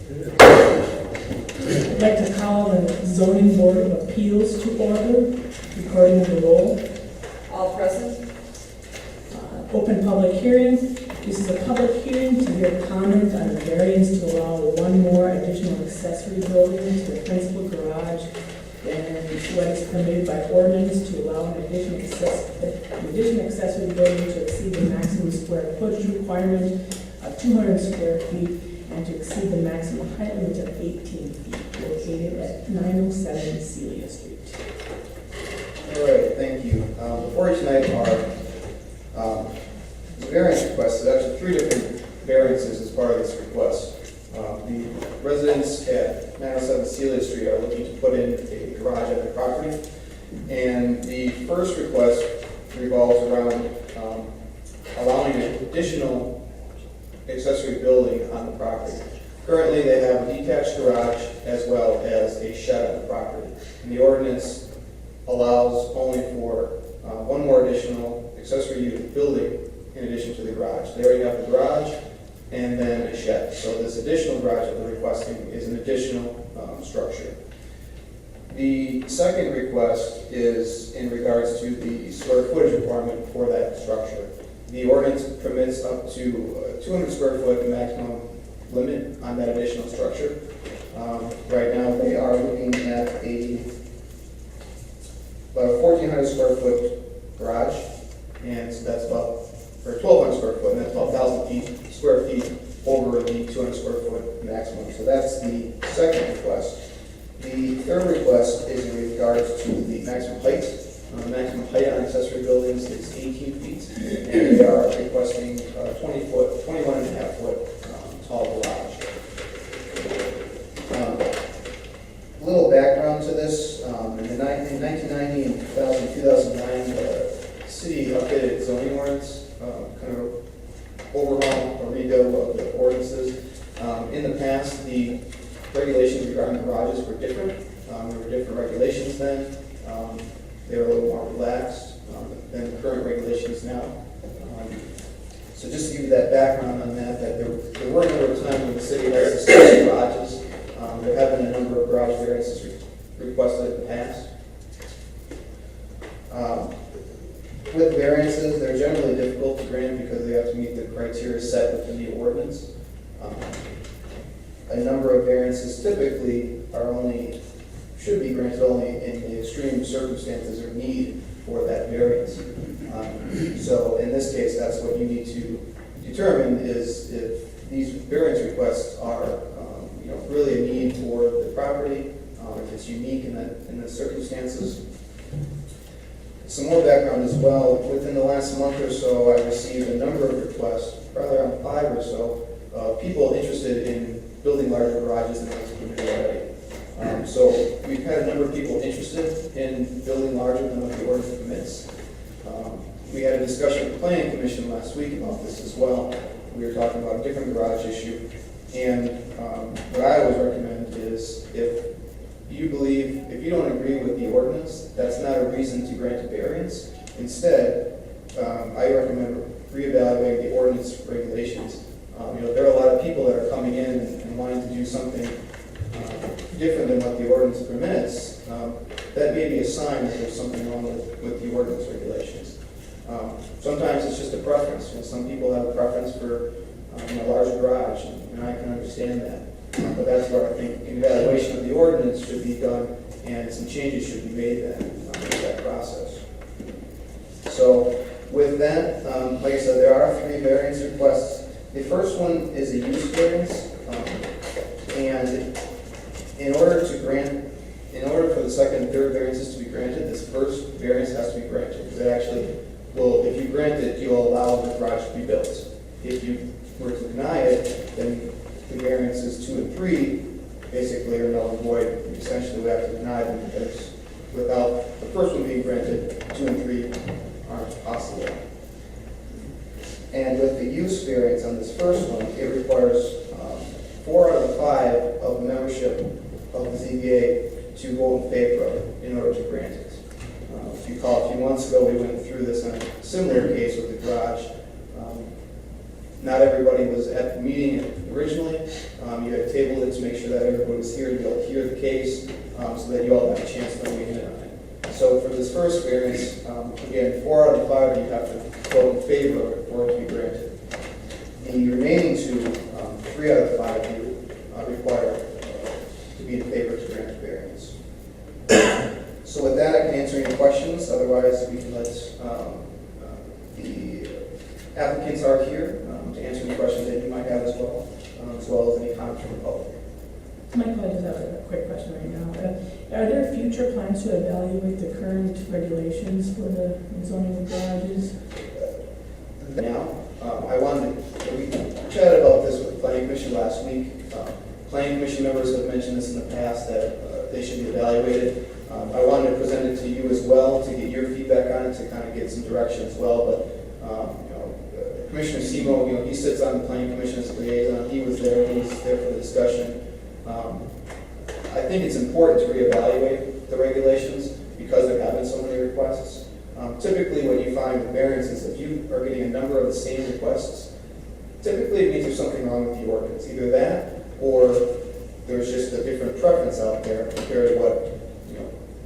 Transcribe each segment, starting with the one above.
I'd like to call the Zoning Board of Appeals to order, recording the roll. All present. Open public hearing. This is a public hearing to hear comment on the variance to allow one more additional accessory building to the principal garage than what is permitted by ordinance, to allow an additional accessory building to exceed the maximum square footage requirement of 200 square feet and to exceed the maximum height limit of 18 feet, located at 907 Celia Street. All right, thank you. Before you tonight are the variance requests. There's actually 3 different variances as part of this request. The residents at 907 Celia Street are looking to put in a garage at the property, and the first request revolves around allowing an additional accessory building on the property. Currently, they have a detached garage as well as a shed on the property, and the ordinance allows only for one more additional accessory unit building in addition to the garage. They already have the garage and then a shed. So this additional garage that they're requesting is an additional structure. The second request is in regards to the square footage requirement for that structure. The ordinance permits up to 200 square foot maximum limit on that additional structure. Right now they are looking at about a 1,400 square foot garage, and so that's about, or 1,200 square foot, and that's about 1,000 square feet over the 200 square foot maximum. So that's the second request. The third request is in regards to the maximum height. Maximum height on accessory buildings is 18 feet, and they are requesting 21 and a half foot tall garage. A little background to this. In 1990 and 2009, the city updated its zoning ordinance, kind of overhaul or redo of the ordinances. In the past, the regulations regarding garages were different. There were different regulations then. They were a little more relaxed than the current regulations now. So just to give you that background on that, there were a number of times when the city has established garages. There have been a number of garage variances requested in the past. With variances, they're generally difficult to grant because they have to meet the criteria set within the ordinance. A number of variances typically should be granted only in the extreme circumstances or need for that variance. So in this case, that's what you need to determine is if these variance requests are really a need for the property, if it's unique in the circumstances. Some more background as well. Within the last month or so, I received a number of requests, probably around 5 or so, of people interested in building larger garages than what's permitted already. So we've had a number of people interested in building larger than what the ordinance permits. We had a discussion with the planning commission last week about this as well. We were talking about a different garage issue, and what I always recommend is if you don't agree with the ordinance, that's not a reason to grant a variance. Instead, I recommend reevaluating the ordinance regulations. There are a lot of people that are coming in and wanting to do something different than what the ordinance permits. That may be a sign that there's something wrong with the ordinance regulations. Sometimes it's just a preference. Some people have a preference for a larger garage, and I can understand that. But that's where I think an evaluation of the ordinance should be done, and some changes should be made then in that process. So with that, like I said, there are 3 variance requests. The first one is a use variance, and in order for the second and third variances to be granted, this first variance has to be granted, because it actually will, if you grant it, you'll allow the garage to be built. If you were to deny it, then the variances 2 and 3 basically are null and void. Essentially, we have to deny them because without the first one being granted, 2 and 3 aren't possible. And with the use variance on this first one, it requires 4 out of the 5 of the membership of the ZBA to vote in favor of it in order to grant it. If you recall, a few months ago, we went through this on a similar case with the garage. Not everybody was at the meeting originally. You had tabled it to make sure that everybody was here to be able to hear the case, so that you all have a chance to weigh in on it. So for this first variance, again, 4 out of 5 of you have to vote in favor of it for it to be granted. The remaining 2, 3 out of 5 of you require to be in favor to grant the variance. So with that, I can answer any questions. Otherwise, we can let the applicants are here to answer any questions that you might have as well as any comments from the public. Michael, I just have a quick question right now. Are there future plans to evaluate the current regulations for the zoning of garages? Now, we chatted about this with the planning commission last week. Planning commission members have mentioned this in the past, that they should be evaluated. I wanted to present it to you as well to get your feedback on it, to kind of get some direction as well. But Commissioner Simo, he sits on the planning commission as a liaison. He was there for the discussion. I think it's important to reevaluate the regulations because there have been so many requests. Typically, what you find with variances, if you are getting a number of the same requests, typically it means there's something wrong with the ordinance. Either that, or there's just a different preference out there compared to what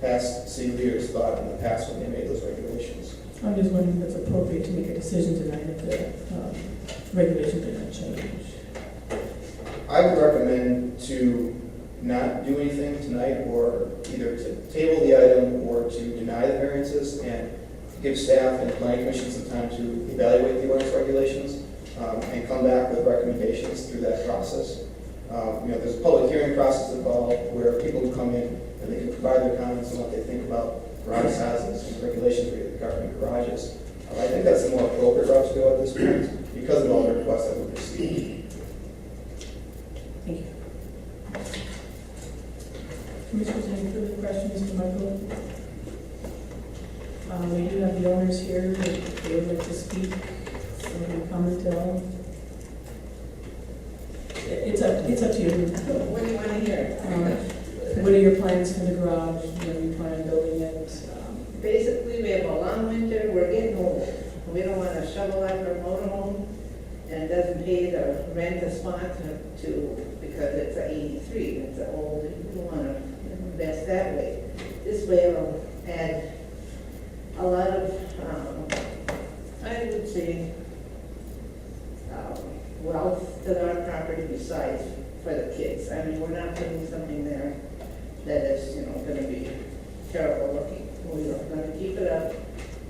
past city leaders thought in the past when they made those regulations. I'm just wondering if it's appropriate to make a decision tonight if the regulations are going to change. I would recommend to not do anything tonight, or either to table the item or to deny the variances and give staff and the planning commission some time to evaluate the ordinance regulations and come back with recommendations through that process. There's a public hearing process involved where people can come in and they can provide their comments on what they think about garage sizes and regulations regarding garages. I think that's the more appropriate route to go at this point because of all the requests that we've received. Thank you. Commissioners, any further questions for Michael? We do have the owners here if they would like to speak. Any comment at all? It's up to you. What do you want to hear? What are your plans for the garage? When do you plan on building it? Basically, we have a long winter, we're getting old. We don't want to shovel out our motorhome, and it doesn't pay to rent a spot because it's an 83, it's an old, we don't want to invest that way. This way it'll add a lot of, I would say, wealth to our property besides for the kids. I mean, we're not putting something there that is, going to be terrible looking. We're going to keep it up,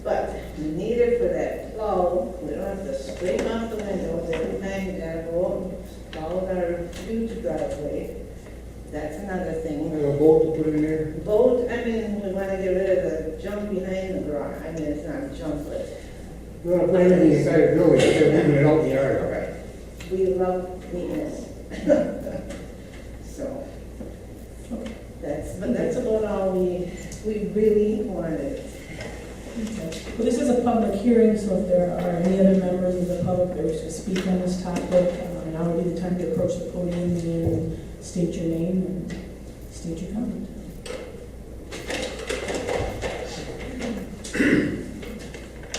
but we need it for that flow. We don't have to scrape off the windows every time you gotta go and follow our huge driveway. That's another thing. A boat to put in there? Boat, I mean, we want to get rid of the junk behind the garage. I mean, it's not junk, but. We want to put everything inside the building, instead of leaving it out in the yard. Right. We love neatness. So, that's about all we really wanted. Okay. Well, this is a public hearing, so if there are any other members of the public that wish to speak on this topic, now would be the time to approach the podium and state your name and state your comment.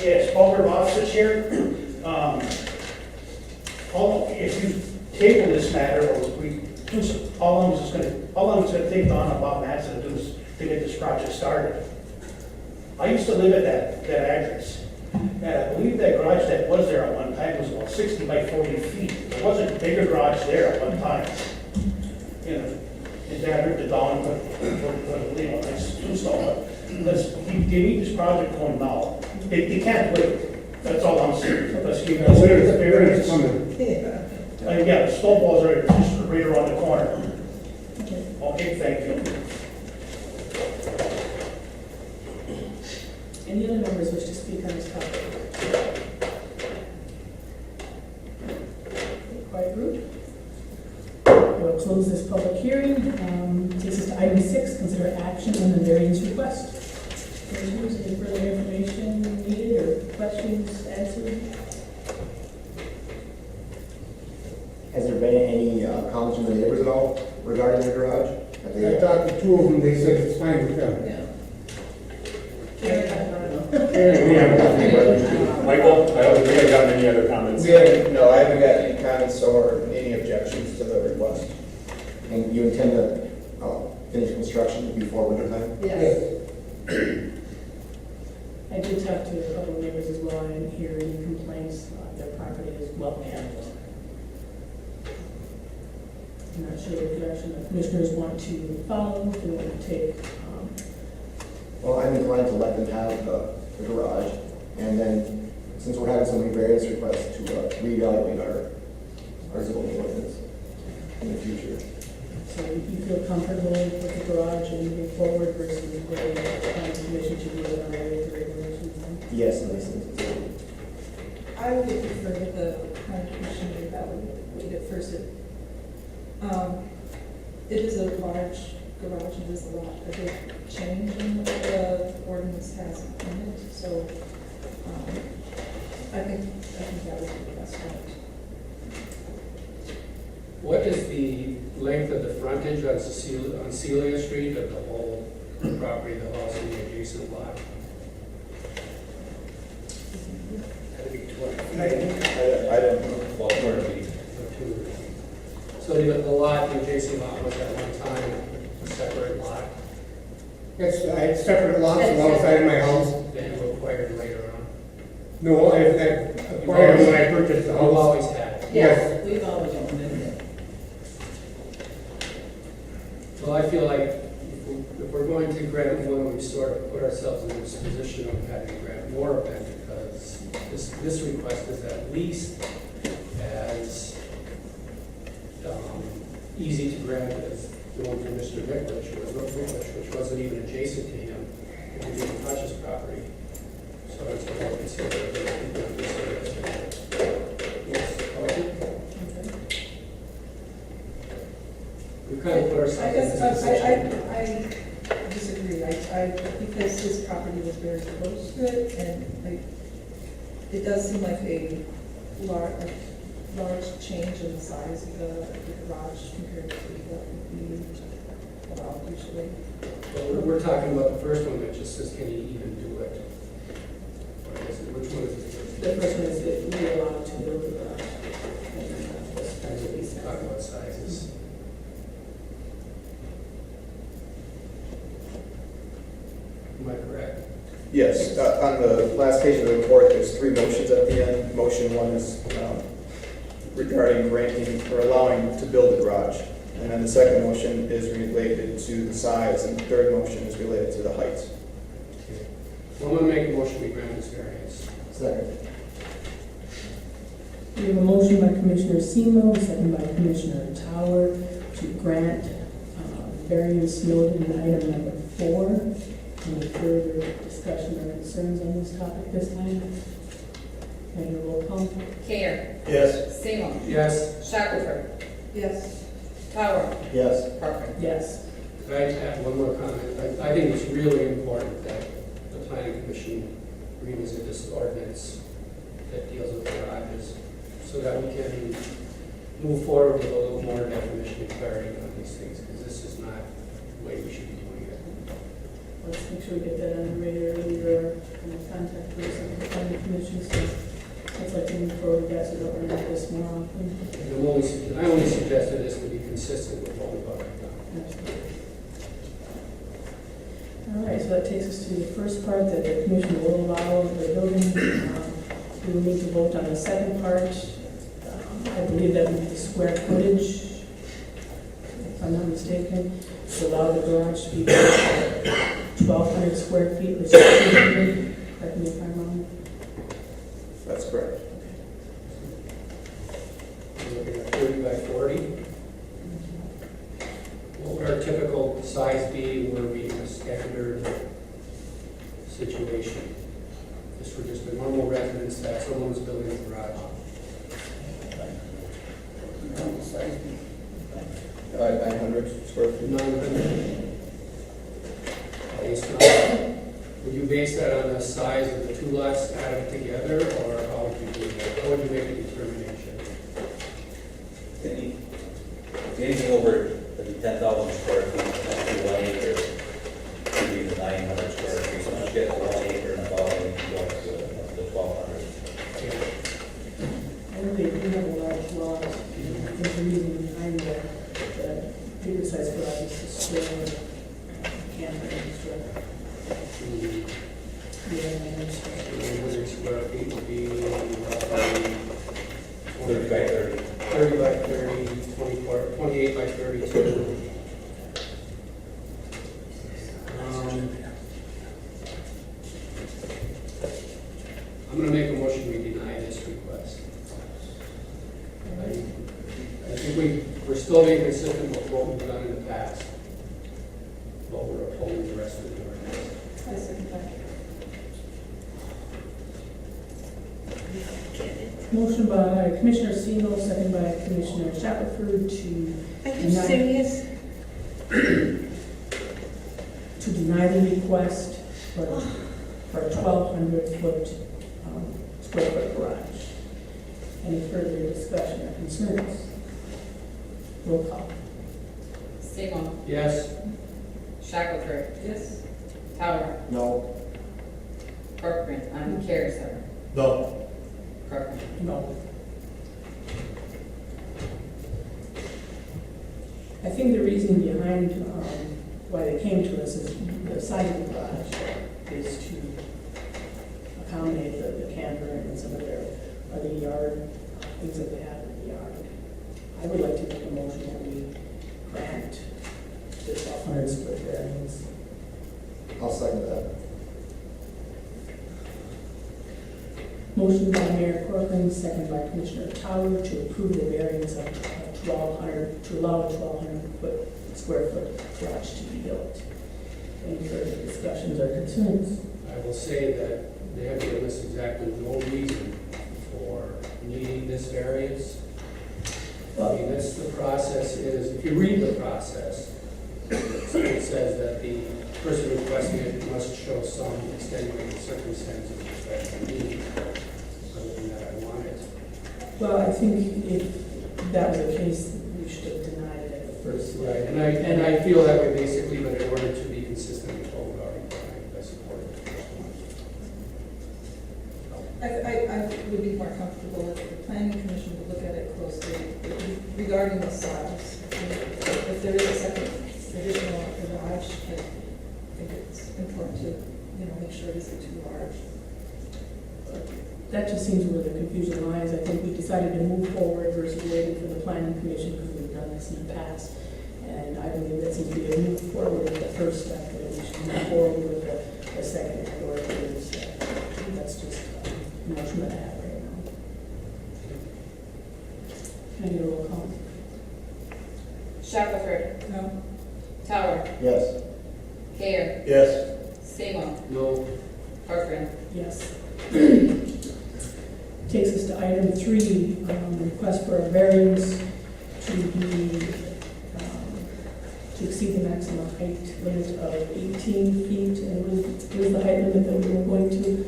Yes, Albert Office here. If you table this matter, or how long is it going to take Donna Bob Madsen to get this project started? I used to live at that address, and I believe that garage that was there at one time was about 60 by 40 feet. There wasn't a bigger garage there at one time. His dad ripped it down and put nice install. They need this project going now. They can't wait. That's all I'm saying. Let's keep it. It's coming. Yeah, the stone walls are just right around the corner. Okay. Okay, thank you. Any other members wish to speak on this topic? Quiet group. We'll close this public hearing. This is to item 6, consider action on the variance request. Commissioners, any further information needed or questions answered? Has there been any comments from the neighbors at all regarding the garage? I talked to 2 of them, they said it's fine with them. Yeah. Yeah, Michael, I don't think I've gotten any other comments. I haven't got any comments or any objections to the request. And you intend to finish construction before winter time? Yes. I did talk to a couple of neighbors as well, I didn't hear any complaints, their property is well handled. I'm not sure what direction the commissioners want to follow, if they want to take, Well, I'm inclined to let them have the garage, and then, since we're having so many variance requests, to reevaluate our zoning ordinance in the future. so you feel comfortable with the garage and moving forward versus waiting for the commission to do it on the regulations? Yes, and license. I would prefer that the planning commission evaluate it first. It is a large garage, it is a big change in what the ordinance has in it, so I think that would be the best route. What is the length of the frontage on Celia Street of the whole property, the house and the adjacent lot? That'd be 20. I don't know. So the lot, the adjacent lot was at one time a separate lot, I had separate lots alongside of my house. that you acquired later on? No, I acquired when I purchased the You've house. always had. Yes. We've always owned it. Well, I feel like if we're going to grant one, we sort of put ourselves in this position of having to grant more of them, because this request is at least as easy to grant as the one from Mr. Nicholas, which wasn't even adjacent to him, and he didn't touch his property. So it's what I consider. We kind of put I ourselves in guess this position. I disagree. Because his property was very close to it, and it does seem like a large change in the size of the garage compared to what we allow usually. Well, we're talking about the first one that just says, can he even do it? Or is it, which one is it? The first one is that we are allowed to build the garage. That's what he's talking about sizes. Am I correct? Yes, on the last page of the report, there's 3 motions at the end. Motion 1 is regarding granting or allowing to build a garage. And then the second motion is related to the size, and the third motion is related to the height. Well, I'm going to make a motion we grant this variance. Second. We have a motion by Commissioner Semo, second by Commissioner Tower, to grant variance noted in item number 4. Any further discussion or concerns on this topic this time? And a roll call. Care. Yes. Salem. Yes. Shackelford. Yes. Tower. Yes. Parker. Yes. Could I add one more comment? I think it's really important that the planning commission revisit this ordinance that deals with garages, so that we can move forward with a little more definition and clarity on these things, because this is not the way we should be doing it. Let's make sure we get that on the radar. Your contact person, the planning commission, so I'd like to move forward, guys, we don't run into this more often. And I only suggested this to be consistent with what we've already done. All right, so that takes us to the first part, that the commission will allow the building. We will need to vote on the second part. I believe that would be the square footage, if I'm not mistaken, to allow the garage to be 1,200 square feet, which is 200, correct me if I'm wrong. That's correct. We're looking at 30 by 40. What would our typical size be were we in a standard situation? Just for just a normal residence that someone's building a garage. 900 square feet. 900. Based on, would you base that on the size of the 2 lots added together, or how would you do that? How would you make a determination? Anything over 10,000 square feet, that's the 1 acre, could be the 900 square feet. So once you get to 1 acre and above, then you go up to the 1,200. think the reason behind the bigger size garage is to store camper and store. Yeah, and store. 100 square feet would be roughly 30 by 30. 30 by 30, 24, 28 by 32. I'm going to make a motion we deny this request. I think we're still being consistent with what we've done in the past, but we're upholding the rest of the ordinance. I second that. Motion by Commissioner Segal, second by Commissioner Shackelford to Are you deny, serious? to deny the request for a 1,200 square foot garage. Any further discussion or concerns? Roll call. Seymour. Yes? Shackelford. Yes. Tower. No. Corcoran. Carrie, sorry. No. Corcoran. No. I think the reason behind why they came to us is the size of the garage is to accommodate the camper and some of their other yard, things that they have in the yard. I would like to make a motion that we grant this 1,200 square variance. I'll second that. Motion by Mayor Corcoran, second by Commissioner Tower to approve the variance of 1,200, to allow a 1,200 square foot garage to be built. Any further discussions or concerns? I will say that they have given us exactly no reason for needing this variance. I mean, that's the process is, if you read the process, it says that the person requesting it must show some extenuating circumstances with respect to need. Other than that, I want it. Well, I think if that was the case, we should have denied it at the first. Right, and I feel that way basically, but in order to be consistent with what we've already done, I support it. I would be more comfortable if the planning commission would look at it closely regarding the size. If there is a second additional garage, I think it's important to, make sure it isn't too large. That just seems where the confusion lies. I think we decided to move forward versus waiting for the planning commission because we've done this in the past. And I believe that since we have moved forward with the first step, that we should move forward with the second or third step. That's just a motion that I have right now. Can I get a roll call? Shackelford. No? Tower. Yes. Care. Yes. Seymour. No, Corcoran. Yes. Takes us to item 3, request for a variance to be, to exceed the maximum height limit of 18 feet. And what is the height limit that we were going to?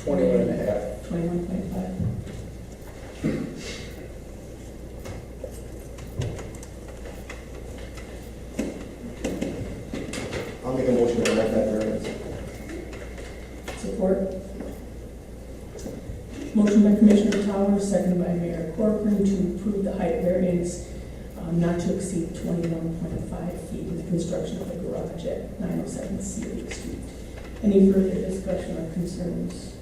21 and a half. 21.5. I'll make a motion to grant that variance. Support. Motion by Commissioner Towers, second by Mayor Corcoran to approve the height variance not to exceed 21.5 feet in the construction of the garage at 907 Sealy Street. Any further discussion or concerns?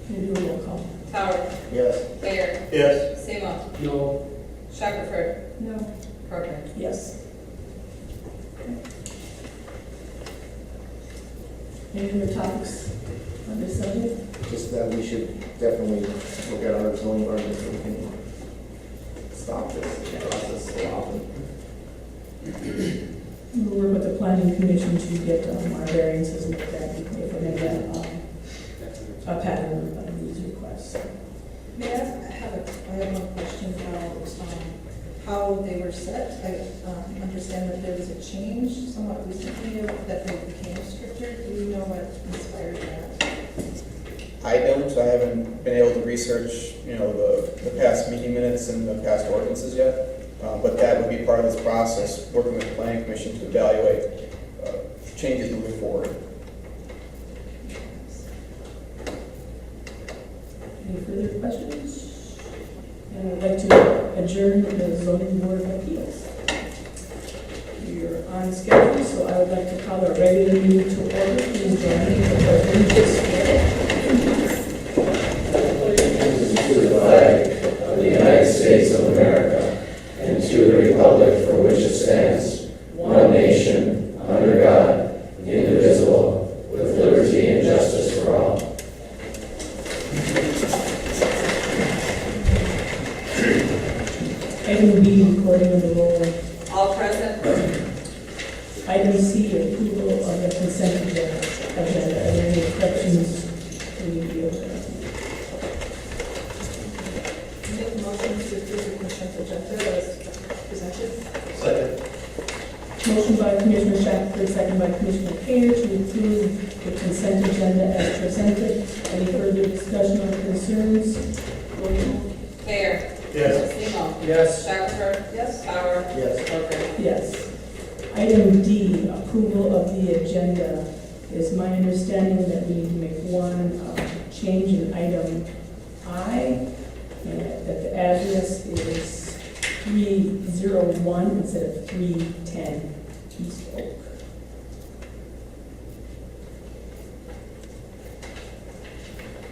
Maybe a roll call. Tower. Yes. Care. Yes. Seymour. no, Shackelford. No. Corcoran. Yes. Any other topics on this subject? Just that we should definitely look at our zoning ordinance so we can stop this process so often. We'll work with the planning commission to get our variances looked at if we're going to get a pattern of these requests. May I have one question about how they were set. I understand that there was a change somewhat recently that they became stricter. Do you know what inspired that? I don't, I haven't been able to research, the past meeting minutes and the past ordinances yet. But that would be part of this process, working with the planning commission to evaluate changes moving forward. Any further questions? And I'd like to adjourn the zoning board of appeals. You're on schedule, so I would like to call our regular meeting to order. Please join me for the religious To the flag of the United States of America and to the republic for which it stands, one nation, under God, indivisible, with liberty and justice for all. Item B, recording of the roll. All present. Item C, approval of the consent agenda. Are there any corrections we need to be aware of? Make a motion to approve the consent agenda as presented. Second. Motion by Commissioner Shackelford, second by Commissioner Kane to approve the consent agenda as presented. Any further discussion or concerns? Roll call. Mayor. Yes. Seymour. Yes. Shackelford. Yes. Bauer. Yes. Parker. Yes. Item D, approval of the agenda. It is my understanding that we need to make one change in item I, and that the address is 301 instead of 310 East Oak.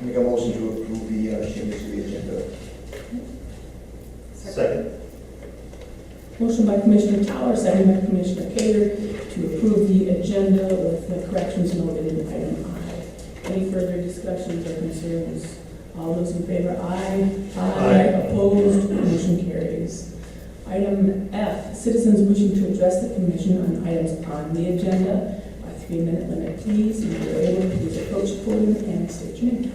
Make a motion to approve the changes to the agenda. Second. Motion by Commissioner Towers, second by Commissioner Cater to approve the agenda with the corrections noted in item I. Any further discussions or concerns? All those in favor, aye. Aye. Opposed, motion carries. Item F, citizens wishing to address the commission on items on the agenda. A 3-minute limit, please. If you're able, please approach the podium and state your name.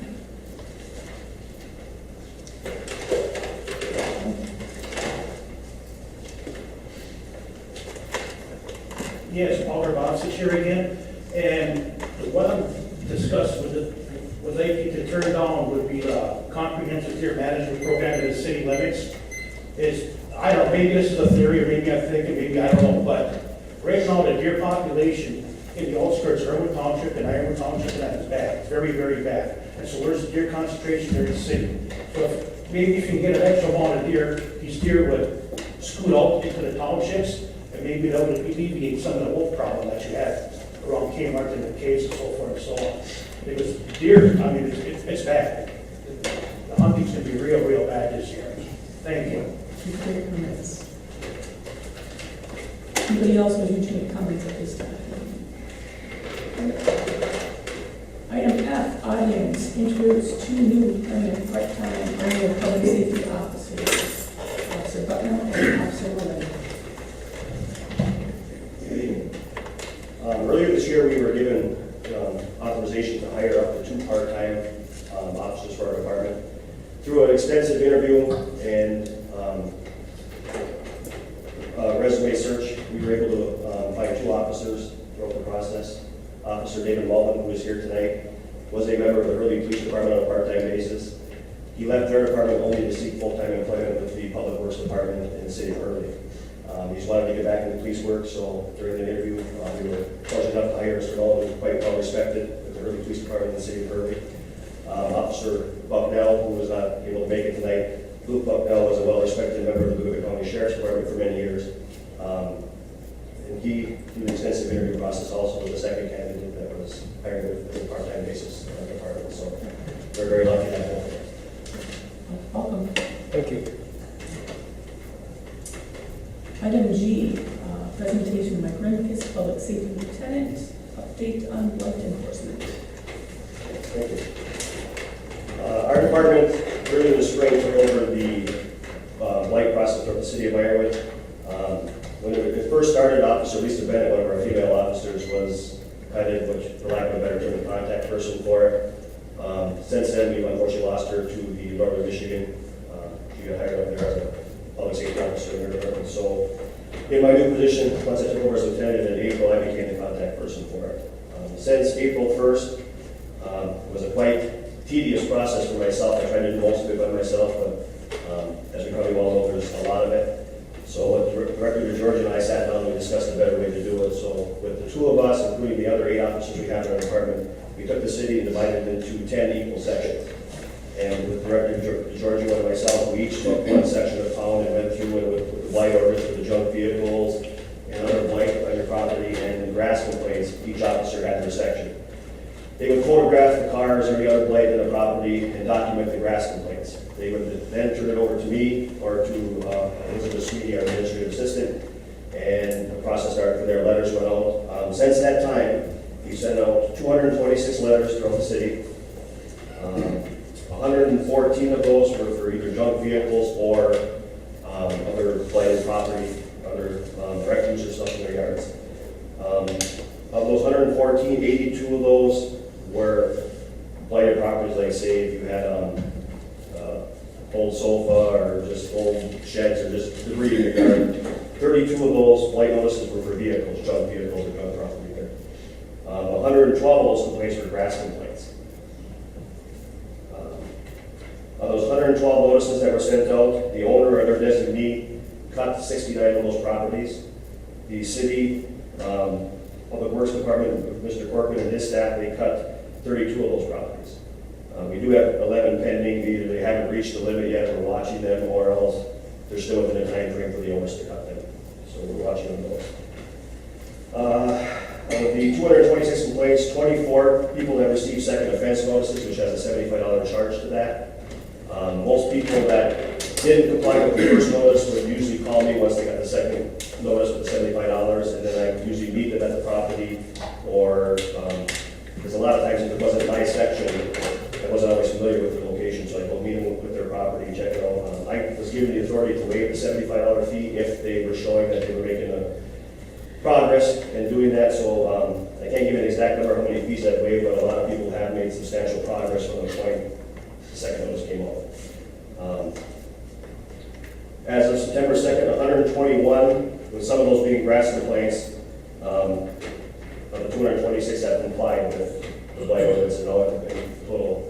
Yes, Alder Bobsik here again, and what I'm discussing with they to turn down would be the comprehensive tier management program in the city limits. Is, I don't know, maybe this is a theory, or maybe I'm thinking, maybe I don't know, but right now the deer population in the outskirts of Irwin Township and Ironwood Township, that is bad, it's very, very bad. And so where's the deer concentration? There in the city. So maybe if you can get an extra amount of deer, these deer would scoot out into the townships, and maybe that would alleviate some of the wolf problem that you have around Kmart and the caves and so forth and so on. Because deer, I mean, it's bad. The hunting's gonna be real, real bad this year. Thank you. Thank you for your comments. Anybody else wishing to make comments at this time? Item F, audience, introduce 2 new permanent part-time area public safety officers. Officer Bucknell and Officer Willard. Earlier this year, we were given authorization to hire up to 2 part-time officers for our department. Through an extensive interview and resume search, we were able to find 2 officers throughout the process. Officer David Mullen, who is here tonight, was a member of the Hurley Police Department on a part-time basis. He left their department only to seek full-time employment with the Public Works Department in the city of Hurley. He just wanted to get back into police work, so during the interview, we were fortunate enough to hire Mr. Nolan, who's quite well respected with the Hurley Police Department in the city of Hurley. Officer Bucknell, who was not able to make it tonight, Luke Bucknell was a well-respected member of the Boone County Sheriff's Department for many years. And he, through the extensive interview process, also was the second candidate that was hired with a part-time basis in the department. So we're very lucky to have him. Welcome. Thank you. Item G, presentation of Mike Rehnquist, Public Safety Lieutenant, update on blight enforcement. Thank you. Our department, early in the spring, took over the blight process for the city of Ironwood. When it first started, Officer Lisa Bennett, one of our female officers, was kind of, which, for lack of a better term, the contact person for it. Since then, we've unfortunately lost her to the Northern Michigan. She got hired up there as a public safety officer in her department. So in my new position, once I took over as lieutenant in April, I became the contact person for it. Since April 1st, it was a quite tedious process for myself. I tried to do most of it by myself, but as we probably all know, there's a lot of it. So Director George and I sat down and we discussed a better way to do it. So with the 2 of us, including the other 8 officers we have in our department, we took the city and divided it into 10 equal sections. And with Director George and myself, we each took one section of town and went junk vehicles and other blight on your property and grass complaints, each officer had their section. They would photograph the cars or the other blight on the property and document the grass complaints. They would then turn it over to me or to Elizabeth Sweeney, our administrative assistant, and the process started from there. Letters went out. Since that time, we sent out 226 letters throughout the city. 114 of those were for either junk vehicles or other blighted property, other refuse or stuff in their yards. Of those 114, 82 of those were blighted properties, like say if you had old sofa or just old sheds or just debris in your yard. 32 of those blight notices were for vehicles, junk vehicles or junk property there. 112 of those complaints were grass complaints. Of those 112 notices that were sent out, the owner or their designee cut 69 of those properties. The city Public Works Department, Mr. Corcoran and his staff, they cut 32 of those properties. We do have 11 pending. Either they haven't reached the limit yet, we're watching them, or else they're still within a time frame for the owners to cut them. So we're watching them those. Of the 226 complaints, 24 people have received second offense notices, which has a $75 charge to that. Most people that didn't comply with the first notice would usually call me once they got the second notice with the $75, and then I usually meet them at the property, or because a lot of times if it wasn't my section, I wasn't always familiar with the location, so I go meet them with their property, check it out. I was given the authority to waive the $75 fee if they were showing that they were making a progress in doing that, so I can't give you an exact number of how many fees I've waived, but a lot of people have made substantial progress from the point the second notice came out. As of September 2nd, 121, with some of those being grass complaints, of the 226 have complied with the blight ordinance and all in total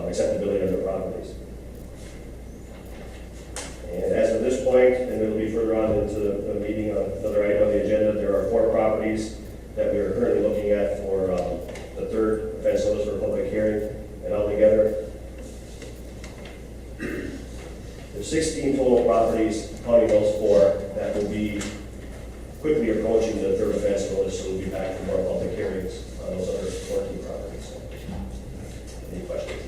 acceptability of their properties. And as of this point, and it'll be further on into the meeting, another item on the agenda, there are 4 properties that we are currently looking at for the third offense notice for public hearing, and altogether, there's 16 total properties, counting those 4, that will be quickly approaching the third offense notice, so we'll be back for more public hearings on those other 14 properties. Any questions?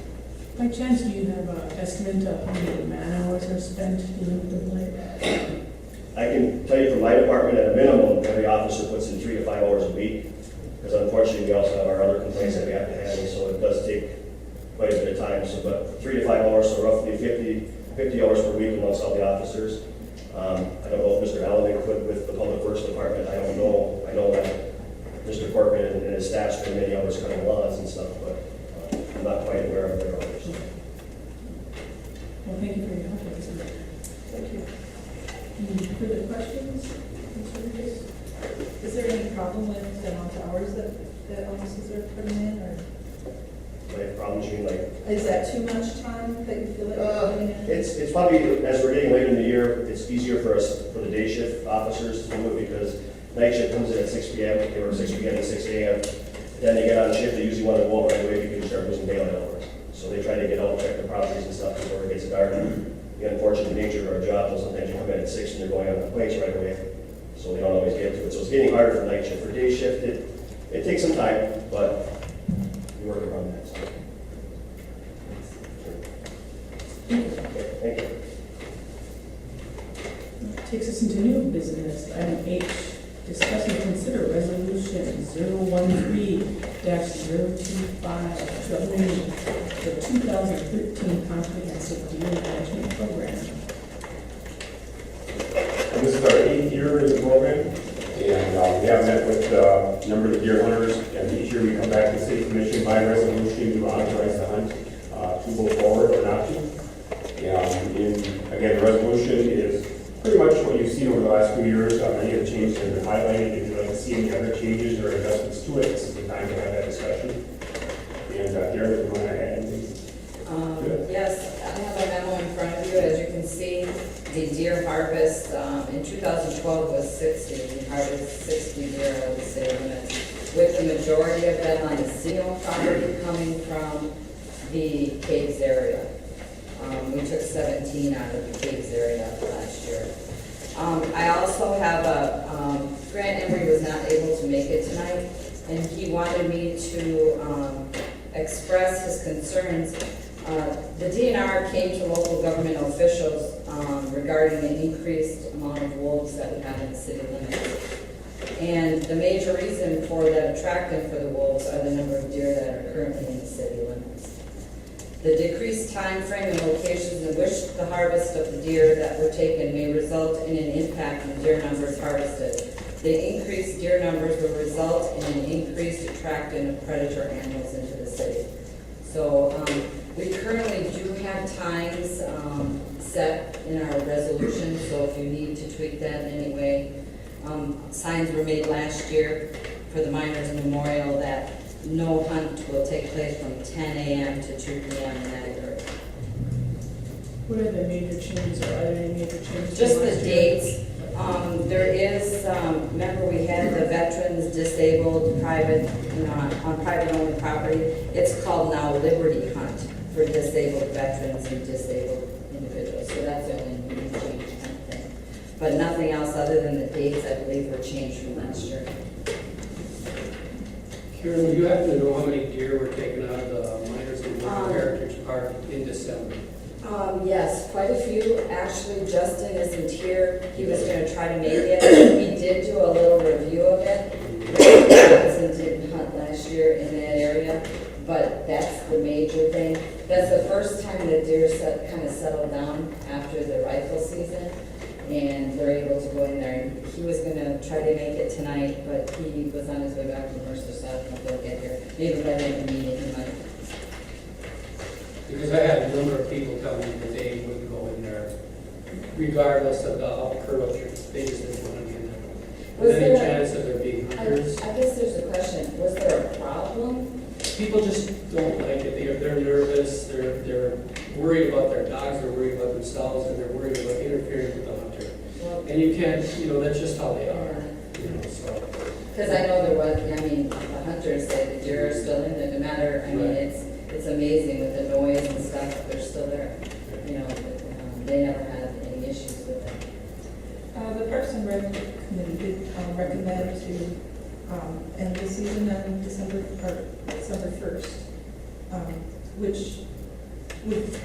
By chance, do you have an estimate of how many man-hours are spent dealing with the blight? I can tell you from my department, at a minimum, every officer puts in 3 to 5 hours a week, because unfortunately, we also have our other complaints that we have to handle, so it does take quite a bit of time. So, but 3 to 5 hours, so roughly 50 hours per week amongst all the officers. I don't know if Mr. Allen put with the Public Works Department. I don't know. I know that Mr. Corcoran and his staff spend many hours cutting lawns and stuff, but I'm not quite aware of their hours. Well, thank you for your help. Elizabeth. Thank you. Any further questions? Is there any problem with the amount of hours that officers are putting in, or Like problems, you mean like? is that too much time that you feel like you're putting in? It's probably, as we're getting later in the year, it's easier for us, for the day shift officers to do it, because night shift comes in at 6 p.m. or 6 p.m. to 6 a.m. Then they get on shift, they usually want to go out right away because you start losing daylight hours. So they try to get out, check the properties and stuff before it gets dark. The unfortunate nature of our job is sometimes you come in at 6 and they're going on complaints right away. So they don't always get to it. So it's getting harder for night shift. For day shift, it takes some time, but we work around that. So. Okay, thank you. Takes us into new business. Item H, discuss and consider resolution 013-025, governing the 2013 comprehensive deer management program. This is our 8th year in the program, and we have met with a number of deer hunters, and each year we come back to the city commission by resolution to authorize the hunt to go forward or not to. Again, the resolution is pretty much what you've seen over the last few years. Many of the changes have been highlighted. If you'd like to see any other changes or adjustments to it, this is the time to have that discussion. And Gary, if you want to add anything? Yes, I have a memo in front of you. As you can see, the deer harvest in 2012 was 60. We harvested 60 deer out of the city limits, with the majority of them on the Sino property coming from the Caves area. We took 17 out of the Caves area last year. I also have Grant Emery was not able to make it tonight, and he wanted me to express his concerns. The DNR came to local government officials regarding the increased amount of wolves that we have in the city limits. And the major reason for that attractant for the wolves are the number of deer that are currently in the city limits. The decreased time frame and locations in which the harvest of the deer that were taken may result in an impact on deer numbers harvested. The increased deer numbers will result in an increased attractant of predator animals into the city. So we currently do have times set in our resolution, so if you need to tweak that in any way. Signs were made last year for the Miners Memorial that no hunt will take place from 10 a.m. to 2 p.m. in that area. What are the major changes, or are there any major changes? Just from the last year? dates. There is, remember we had the veterans disabled private, on private only property. It's called now Liberty Hunt for disabled veterans and disabled individuals. So that's the only new change kind of thing. But nothing else other than the dates, I believe, were changed from last year. Karen, would you happen to know how many deer were taken out of the Miners Memorial Heritage Park in December? Yes, quite a few. Actually, Justin isn't here. He was going to try to make it. He did do a little review of it. Justin didn't hunt last year in that area, but that's the major thing. That's the first time the deer kind of settled down after the rifle season, and they're able to go in there. And he was going to try to make it tonight, but he was on his way back from Mercer, so I don't know if he'll get here. Maybe by the end of the meeting he might. Because I had a number of people tell me that they wouldn't go in there regardless of the curvature. They just didn't want to be in there. Was there any chance of there being hunters? I guess there's a question. Was there a problem? People just don't like it. They're nervous. They're worried about their dogs. They're worried about themselves, and they're worried about interfering with the hunter. Well, And you can't, that's just how they are. So. because I know there was, the hunters say the deer are still in there, no matter, Right. it's amazing with the noise and stuff, they're still there. But, they never had any issues with it. The Parks and Rec Committee did recommend to end the season on December 1st, which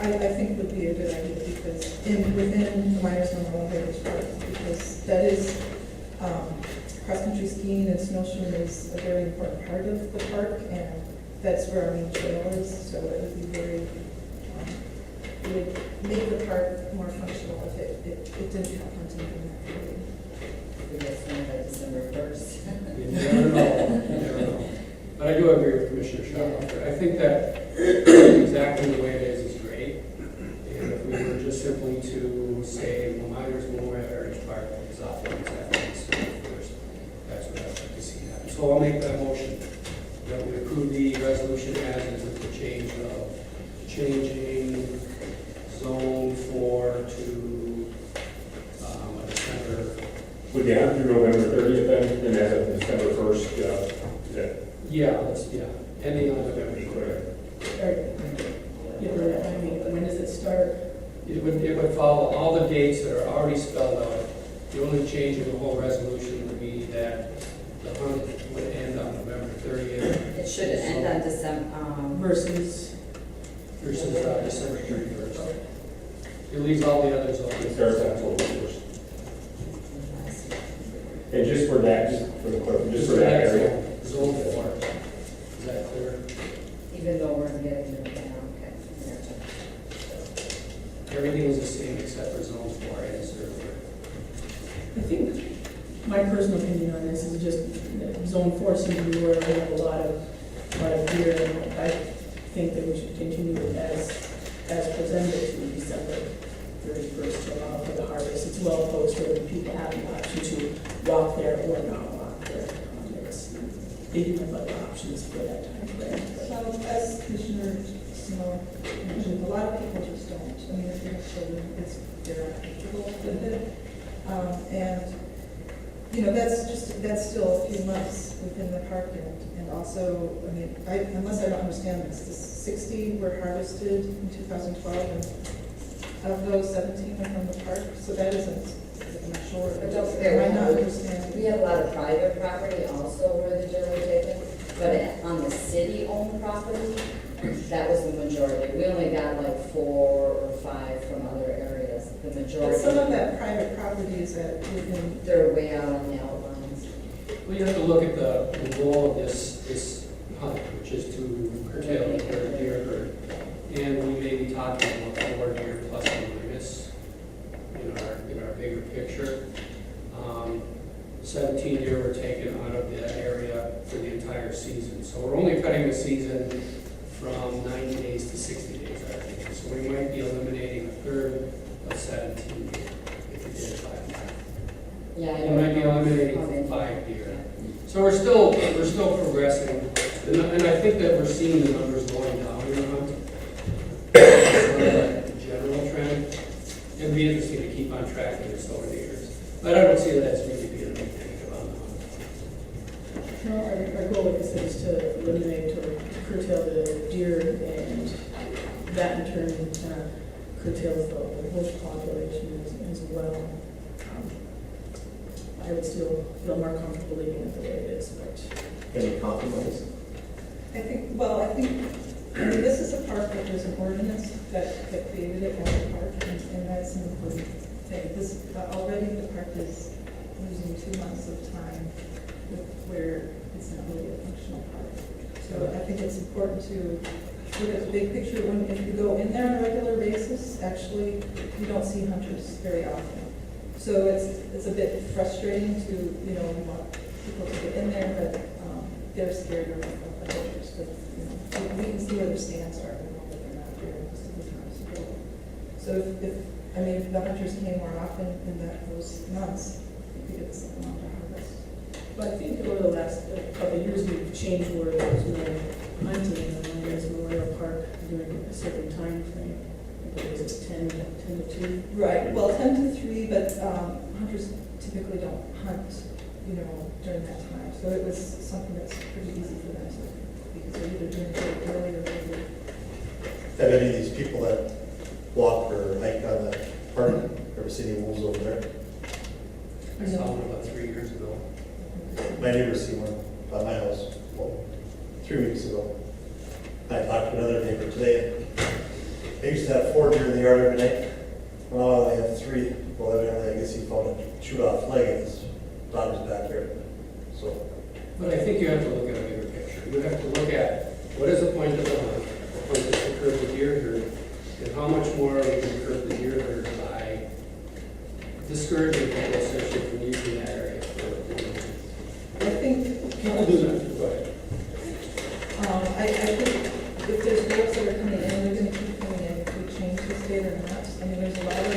I think would be a good idea because within the Miners Memorial Heritage Park, because that is cross-country skiing and snowshoeing is a very important part of the park, and that's where our main trail is, so it would be very, it would make the park more functional if it didn't have hunting in that period. We get started by December 1st. You never know. You never know. But I do agree with Commissioner Schaufelter. I think that exactly the way it is great. And if we were just simply to say, well, Miners Memorial Heritage Park is off limits after December 1st, that's what I'd like to see happen. So I'll make that motion, that we approve the resolution as is with the change of changing zone 4 to December. Would you have through November 30th then, and as of December 1st, is that Ending on November 3rd. When does it start? It would follow all the dates that are already spelled out. The only change in the whole resolution would be that the hunt would end on November 30th. It should end on December, Versus, December 31st. It leaves all the others it open. starts October 1st? And just for that, just for that area? Zone 4. Is that clear? even though we're getting them down, okay. Gotcha. Everything is the same except for zone 4 and server. I think my personal opinion on this is just that zone 4 seems to be where we have a lot of deer, and I think that we should continue it as presented to December 31st to allow for the harvest. It's well posted, and people have the option to walk there or not walk there. They do have other options for that time frame. So as Commissioner Snow mentioned, a lot of people just don't. I mean, if they have children, they're not comfortable with it. And, you know, that's still a few months within the park. And also, I mean, unless I don't understand this, the 60 were harvested in 2012, and of those, 17 are from the park. So that isn't a majority. private property also where the deer were taken, but on the city-owned property, that was the majority. We only got like 4 or 5 from other areas. The But majority. some of that private property is that within, They're way out on the outlines. Well, you have to look at the goal of this hunt, which is to curtail the deer herd. And we may be talking about 4 deer plus or minus in our bigger picture. 17 deer were taken out of that area for the entire season. So we're only cutting the season from 90 days to 60 days, I think. So we might be eliminating a third of 17 deer if we did 5. Yeah, I We don't might be know. eliminating 5 deer. So we're still progressing, and I think that we're seeing the numbers going down in the hunt. Sort of like the general trend. It'd be interesting to keep on tracking this over the years. But I don't see that as really being a big negative on the hunt. No, our goal, like I said, is to eliminate or curtail the deer, and that in turn curtails the wolf population as well. I would still feel more comfortable leaving it the way it is, but. Any compromise? I think this is a park that there's an ordinance that created it as a park, and that's an important thing. This, already the park is losing 2 months of time where it's not really a functional park. So I think it's important to look at the big picture. If you go in there on a regular basis, actually, you don't see hunters very often. So it's a bit frustrating to, we want people to get in there, but they're scared of the hunters. But, we can see where their stands are, we know that they're not there most of the time. So if the hunters came more often in those months, you could get something on to harvest. But I think over the last couple of years, we've changed where there's no hunting in the Lions Memorial Park during a certain time frame. I think it's 10 to 2. Right, well, 10 to 3, but hunters typically don't hunt, during that time. So it was something that's pretty easy for them to, because they're either doing it early or later. Have any of these people that walk or hike on that park ever seen any wolves over there? I saw one about 3 years ago. My neighbors see one by my house, 3 weeks ago. I talked to another neighbor today. They used to have 4 deer in the yard every night. Well, they have 3. Well, evidently, I guess he found a chewed off leg in his daughter's backyard. So, But I think you have to look at a bigger picture. You have to look at what is the point of the hunt, the point is to curb the deer herd, and how much more we can curb the deer herd by discouraging people essentially from using that area for I think, people do that. Go ahead. I think if there's wolves that are coming in, they're going to keep coming in if we change this date or not. I mean, there's a lot of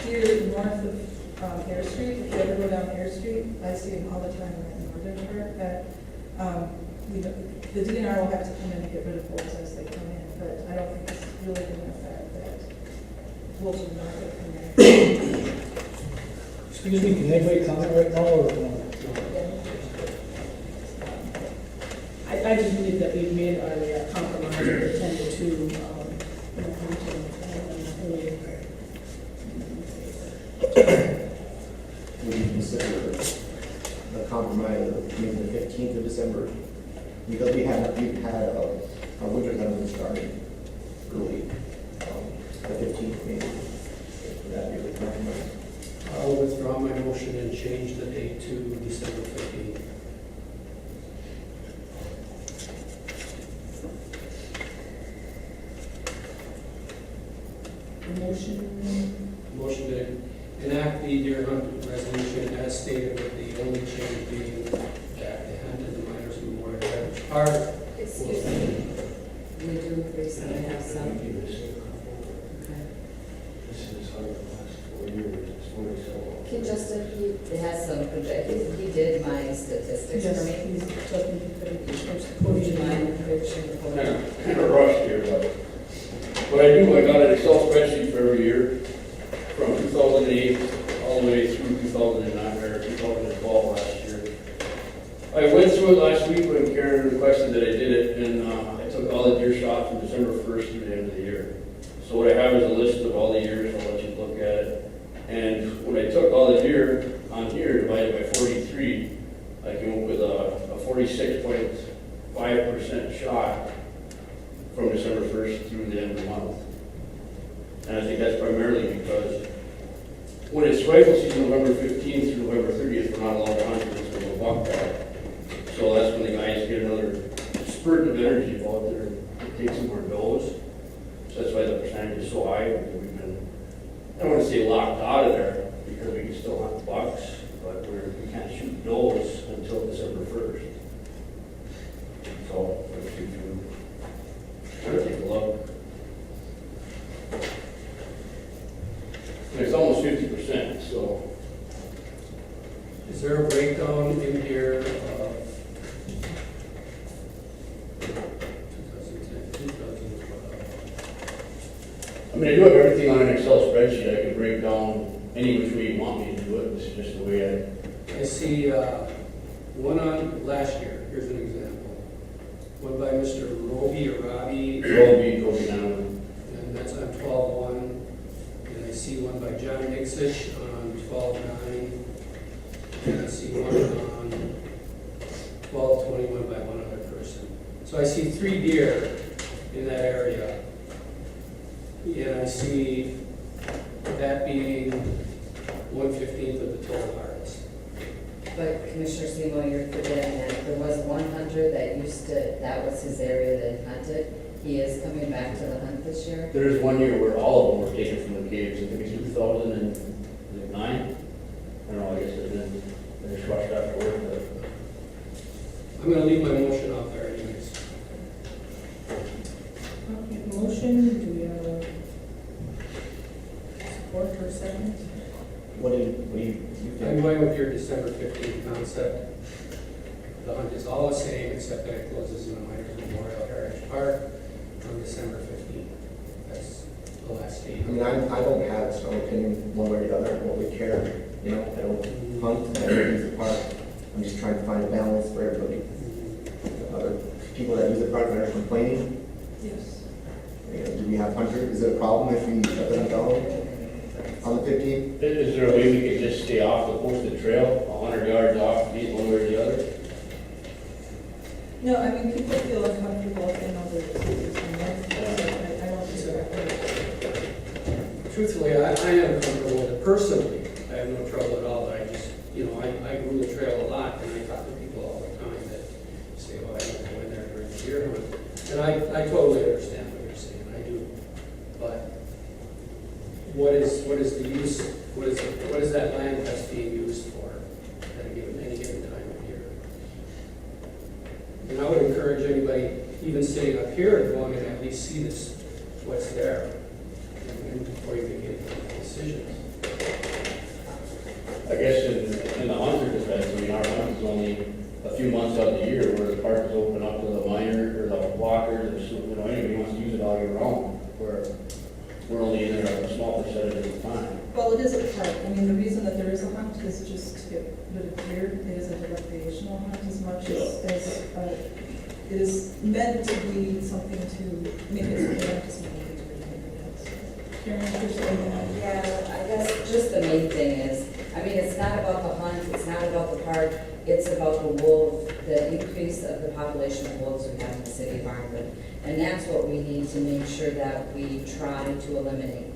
deer north of Air Street. If you ever go down Air Street, I see them all the time in that northern part. That the DNR will have to come in and get rid of wolves as they come in, but I don't think it's really going to affect that. Wolves are not going to come in. Excuse me, can anybody comment right now or no? I just believe that we've made our compromise of the 10 to 2 in the hunting. Would you consider the compromise of maybe the 15th of December? Because we've had our winter hasn't started early. The 15th maybe. Would that be the compromise? I'll withdraw my motion and change the date to December 15th. Motion to enact the deer hunt resolution as stated, with the only change being that the hunt in the Miners Memorial Heritage Park. Excuse me. We do recently have some. Okay. He has some projections. He did my statistics for me. He's talking to Would you mind fixing the podium? Kind of rushed here, but what I do, I got an Excel spreadsheet for every year, from 2008 all the way through 2009, or 2012 last year. I went through it last week when Karen requested that I did it, and I took all the deer shot from December 1st through the end of the year. So what I have is a list of all the years, I'll let you look at it. And when I took all the deer on here, divided by 43, I 46.5% shot from December 1st through the end of the month. And I think that's primarily because when it's rifle season, November 15th through November 30th, we're not allowed to hunt because there's a buck back. So that's when the guys get another spurt of energy out there to take some more does. So that's why the percentage is so high, because we've been, I don't want to say locked out of there, because we can still hunt bucks, but we can't shoot does until December 1st. So, let's see if you want to take a look. And it's almost 50%, so. Is there a breakdown in here of 2010, 2012? I mean, I do have everything on an Excel spreadsheet. I can break down any which way you want me to do it. It's just the way I see one on last year. Here's an example. One by Mr. Roby or Robbie. Roby now. And that's on 12/1. And I see one by John Nixich on 12/9. And I see one on 12/21 by one other person. So I see 3 deer in that area. And I see that being 1/15 of the total harvest. But Commissioner Seymour, you're forgetting that there was one hunter that that was his area that he hunted. He is coming back to the hunt this year. There is one year where all of them were taken from the caves. I think it's 2009. I don't know, I guess they're just rushed afterward. But I'm going to leave my motion out there anyways. Okay, motion, do we have a support or second? What do you I'm think? going with your December 15th concept. The hunt is all the same, except that it closes in the Miners Memorial Heritage Park on December 15th. That's the last date. I mean, I don't have a strong opinion one way or the other. I don't really care. You know, I don't hunt. I don't use the park. I'm just trying to find a balance for everybody. Other people that use the park that are complaining. Yes. You know, do we have hunters? Is it a problem if we shut them down on the 15th? is there a way we could just stay off the posted trail, 100 yards off, one way or the other? No, I mean, people feel uncomfortable if they know there's a knife, so I don't disagree. Truthfully, I am comfortable with it. Personally, I have no trouble at all. I just, I grew the trail a lot, and I talk to people all the time that say, well, I don't go in there during the deer hunt. And I totally understand what you're saying, I do. But what is the use, what is that land that's being used for at any given time of year? And I would encourage anybody, even sitting up here, to go in and at least see what's there, and before you make any decisions. I guess in the hunter defense, I mean, our hunt is only a few months out of the year where the park is open up to the miners or the walkers, or anybody wants to use it all year round, where we're only in there a small percentage of the time. Well, it is a park. I mean, the reason that there is a hunt is just to get rid of deer. It isn't a recreational hunt as much as it is meant to be something to make it something like just something to Karen, you're saying that? Yeah, I guess just the main thing is, I mean, it's not about the hunt, it's not about the park, it's about the increase of the population of wolves we have in the city of Barnwood. And that's what we need to make sure that we try to eliminate.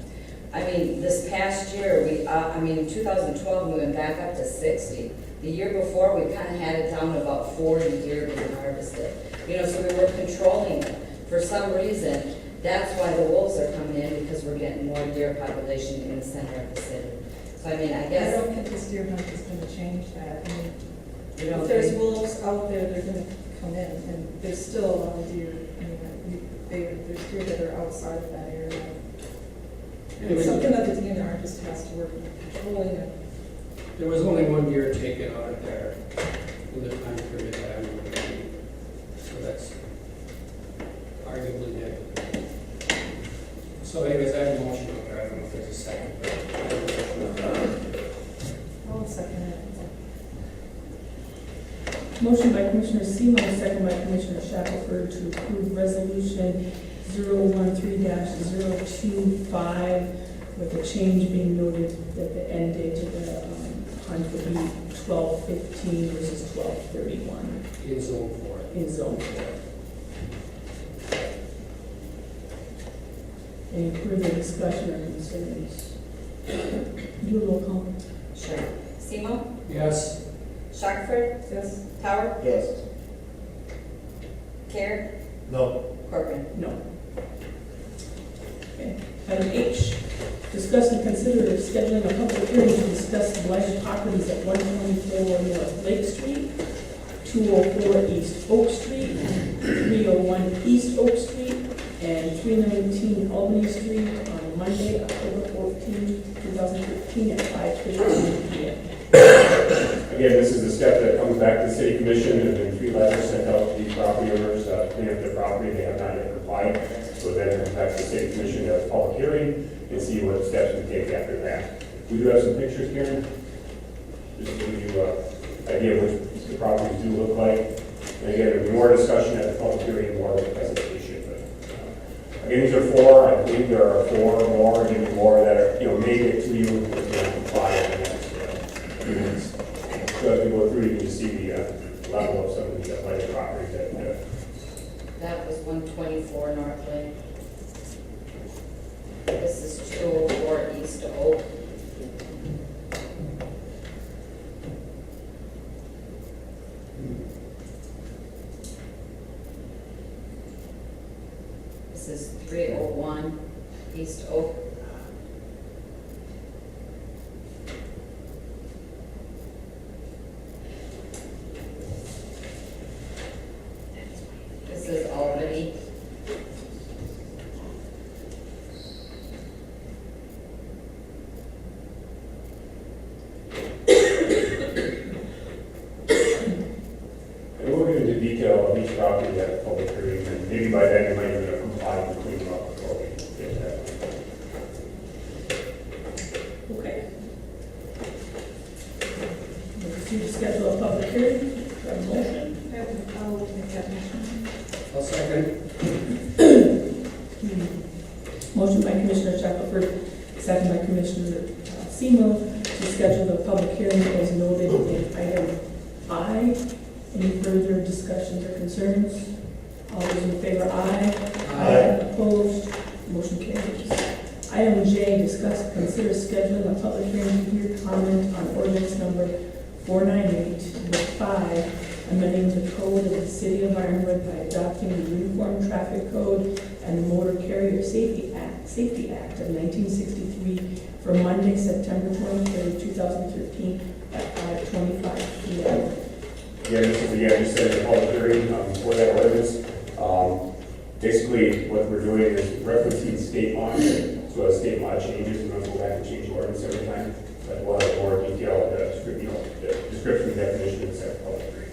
I mean, this past year, in 2012, we went back up to 60. The year before, we kind of had it down to about 40 deer being harvested. So we were controlling it. For some reason, that's why the wolves are coming in, because we're getting more deer population in the center of the city. So I mean, I I guess. don't think this deer hunt is going to change that. I mean, You don't if there's think- wolves out there, they're going to come in, and there's still a lot of deer. I mean, there's deer that are outside of that area. And it's something that the DNR just has to work on controlling it. There was only one deer taken out of there in the time period that I'm working. So that's arguably negative. So anyways, I have a motion up there. I don't know if there's a second. But I have a motion up there. I'll second it. Motion by Commissioner Seymour, second by Commissioner Shackelford to approve resolution 013-025 with a change being noted that the end date of the hunt month would be 12/15 versus 12/31 In zone 4. in zone 4. Any further discussion or concerns? Do a roll call. Sure. Seymour? Yes. Shackelford? Yes. Tower? Yes. Care? No. Corcoran? No. Okay. Item H, discuss and consider scheduling a public hearing to discuss blighted properties at 124 North Lake Street, 204 East Oak Street, 301 East Oak Street, and 319 Albany Street on Monday, October 14, 2015 at 5:15 p.m. Again, this is the step that comes back to the city commission, and then 3 letters sent out to these property owners, clean up their property, they have not yet complied. So then it comes back to the city commission to have a public hearing and see what steps we take after that. We do have some pictures, Karen, just to give you an idea of what the properties do look like. And again, there'll be more discussion at the public hearing, more of the presentation. But again, these are 4, I believe there are 4 more, maybe more that are, may get to you if you don't comply in the next few minutes. So as we go through, you can just see the level of some of these blighted properties that That was 124 North Lake. This is 204 East Oak. This is 301 East Oak. This is Albany. And we'll get into detail of each property at the public hearing, and maybe by then you might even have complied and cleaned them up before we get to that. Okay. We'll proceed to schedule a public hearing. Do I have a motion? I'll make that motion. I'll second. Motion by Commissioner Shackelford, second by Commissioner Semo, to schedule the public hearing as noted in item I. Any further discussions or concerns? All those in favor, aye. Aye. Opposed? Motion carries. Item J, discuss, consider scheduling a public hearing to hear comment on ordinance number 498 with 5, amending the code of the city of Ironwood by adopting the Uniform Traffic Code and the Motor Carrier Safety Act of 1963 for Monday, September 23, 2013 at 5:25 p.m. Yeah, this is, just said the public hearing for that ordinance. Basically, what we're doing is referencing state law. So as state law changes, we don't go back and change the ordinance every time. But we'll have more detailed description, definition, and set public hearing.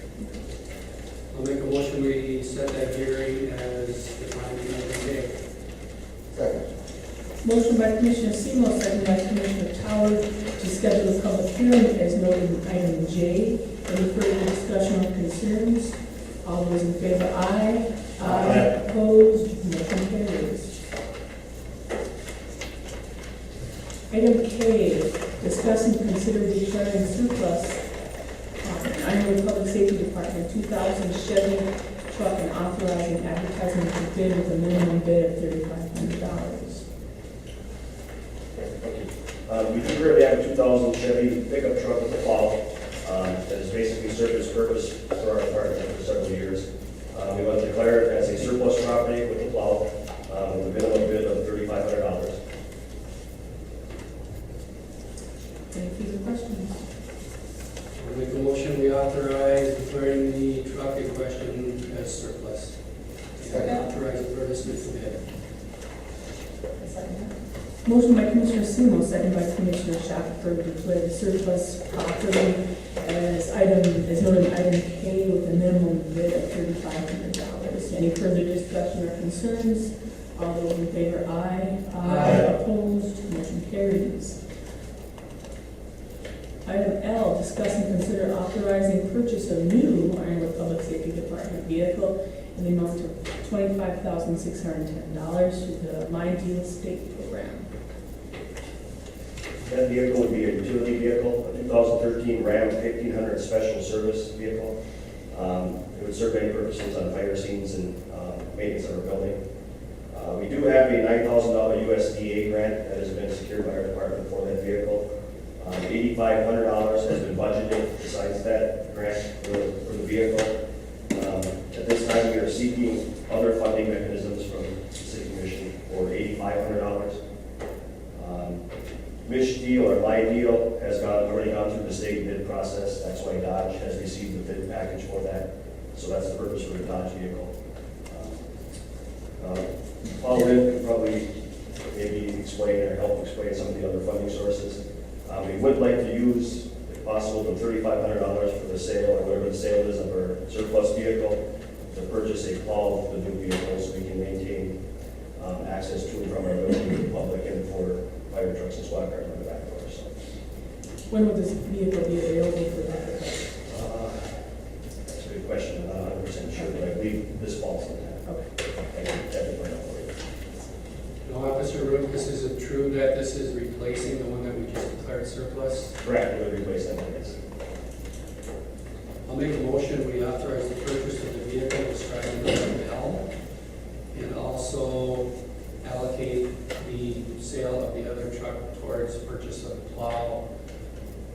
I'll make a motion, we set that hearing as defined in item J. Second. Motion by Commissioner Semo, second by Commissioner Tower to schedule a public hearing as noted in item J. Any further discussion or concerns? All those in favor, aye. Aye. Opposed? Motion carries. Item K, discuss and consider declaring surplus Ironwood Public Safety Department 2000 Chevy truck and authorizing advertising to bid with a minimum bid of $3,500. We do currently have a 2000 Chevy pickup truck with a plow that has basically served its purpose for our department for several years. We want to declare it as a surplus property with a plow with a minimum bid of $3,500. Any further questions? I'll make a motion, we authorize declaring the truck in question as surplus. And authorize advertisement for bid. Motion by Commissioner Semo, second by Commissioner Shackelford to declare the surplus property as noted in item K with a minimum bid of $3,500. Any further discussion or concerns? All those in favor, aye. Aye. Opposed? Motion carries. Item L, discuss and consider authorizing purchase of new Ironwood Public Safety Department vehicle in the amount of $25,610 through the My Deal State program. That vehicle would be a utility vehicle, a 2013 Ram 1500 special service vehicle. It would serve many purposes on fire scenes and maintenance of our building. We do have a $9,000 USDA grant that has been secured by our department for that vehicle. $8,500 has been budgeted besides that grant for the vehicle. At this time, we are seeking other funding mechanisms from the city commission for $8,500. Mish deal or my deal has already gone through the state bid process. That's why Dodge has received the bid package for that. So that's the purpose for the Dodge vehicle. Paul Lynn could probably maybe explain or help explain some of the other funding sources. We would like to use, if possible, the $3,500 for the sale, or whatever the sale is, of our surplus vehicle to purchase a plow for the new vehicle so we can maintain access to and from our building to the public and for fire trucks and SWAT cars on the back doors. When will this vehicle be available for that? That's a good question. I'm not 100% sure, but I believe this fall sometime. Okay. I can definitely find out for you. No, Officer Root, this isn't true that this is replacing the one that we just declared surplus? Correct, we would replace that one, yes. I'll make a motion, we authorize the purchase of the vehicle described in item L, and also allocate the sale of the other truck towards purchase of plow.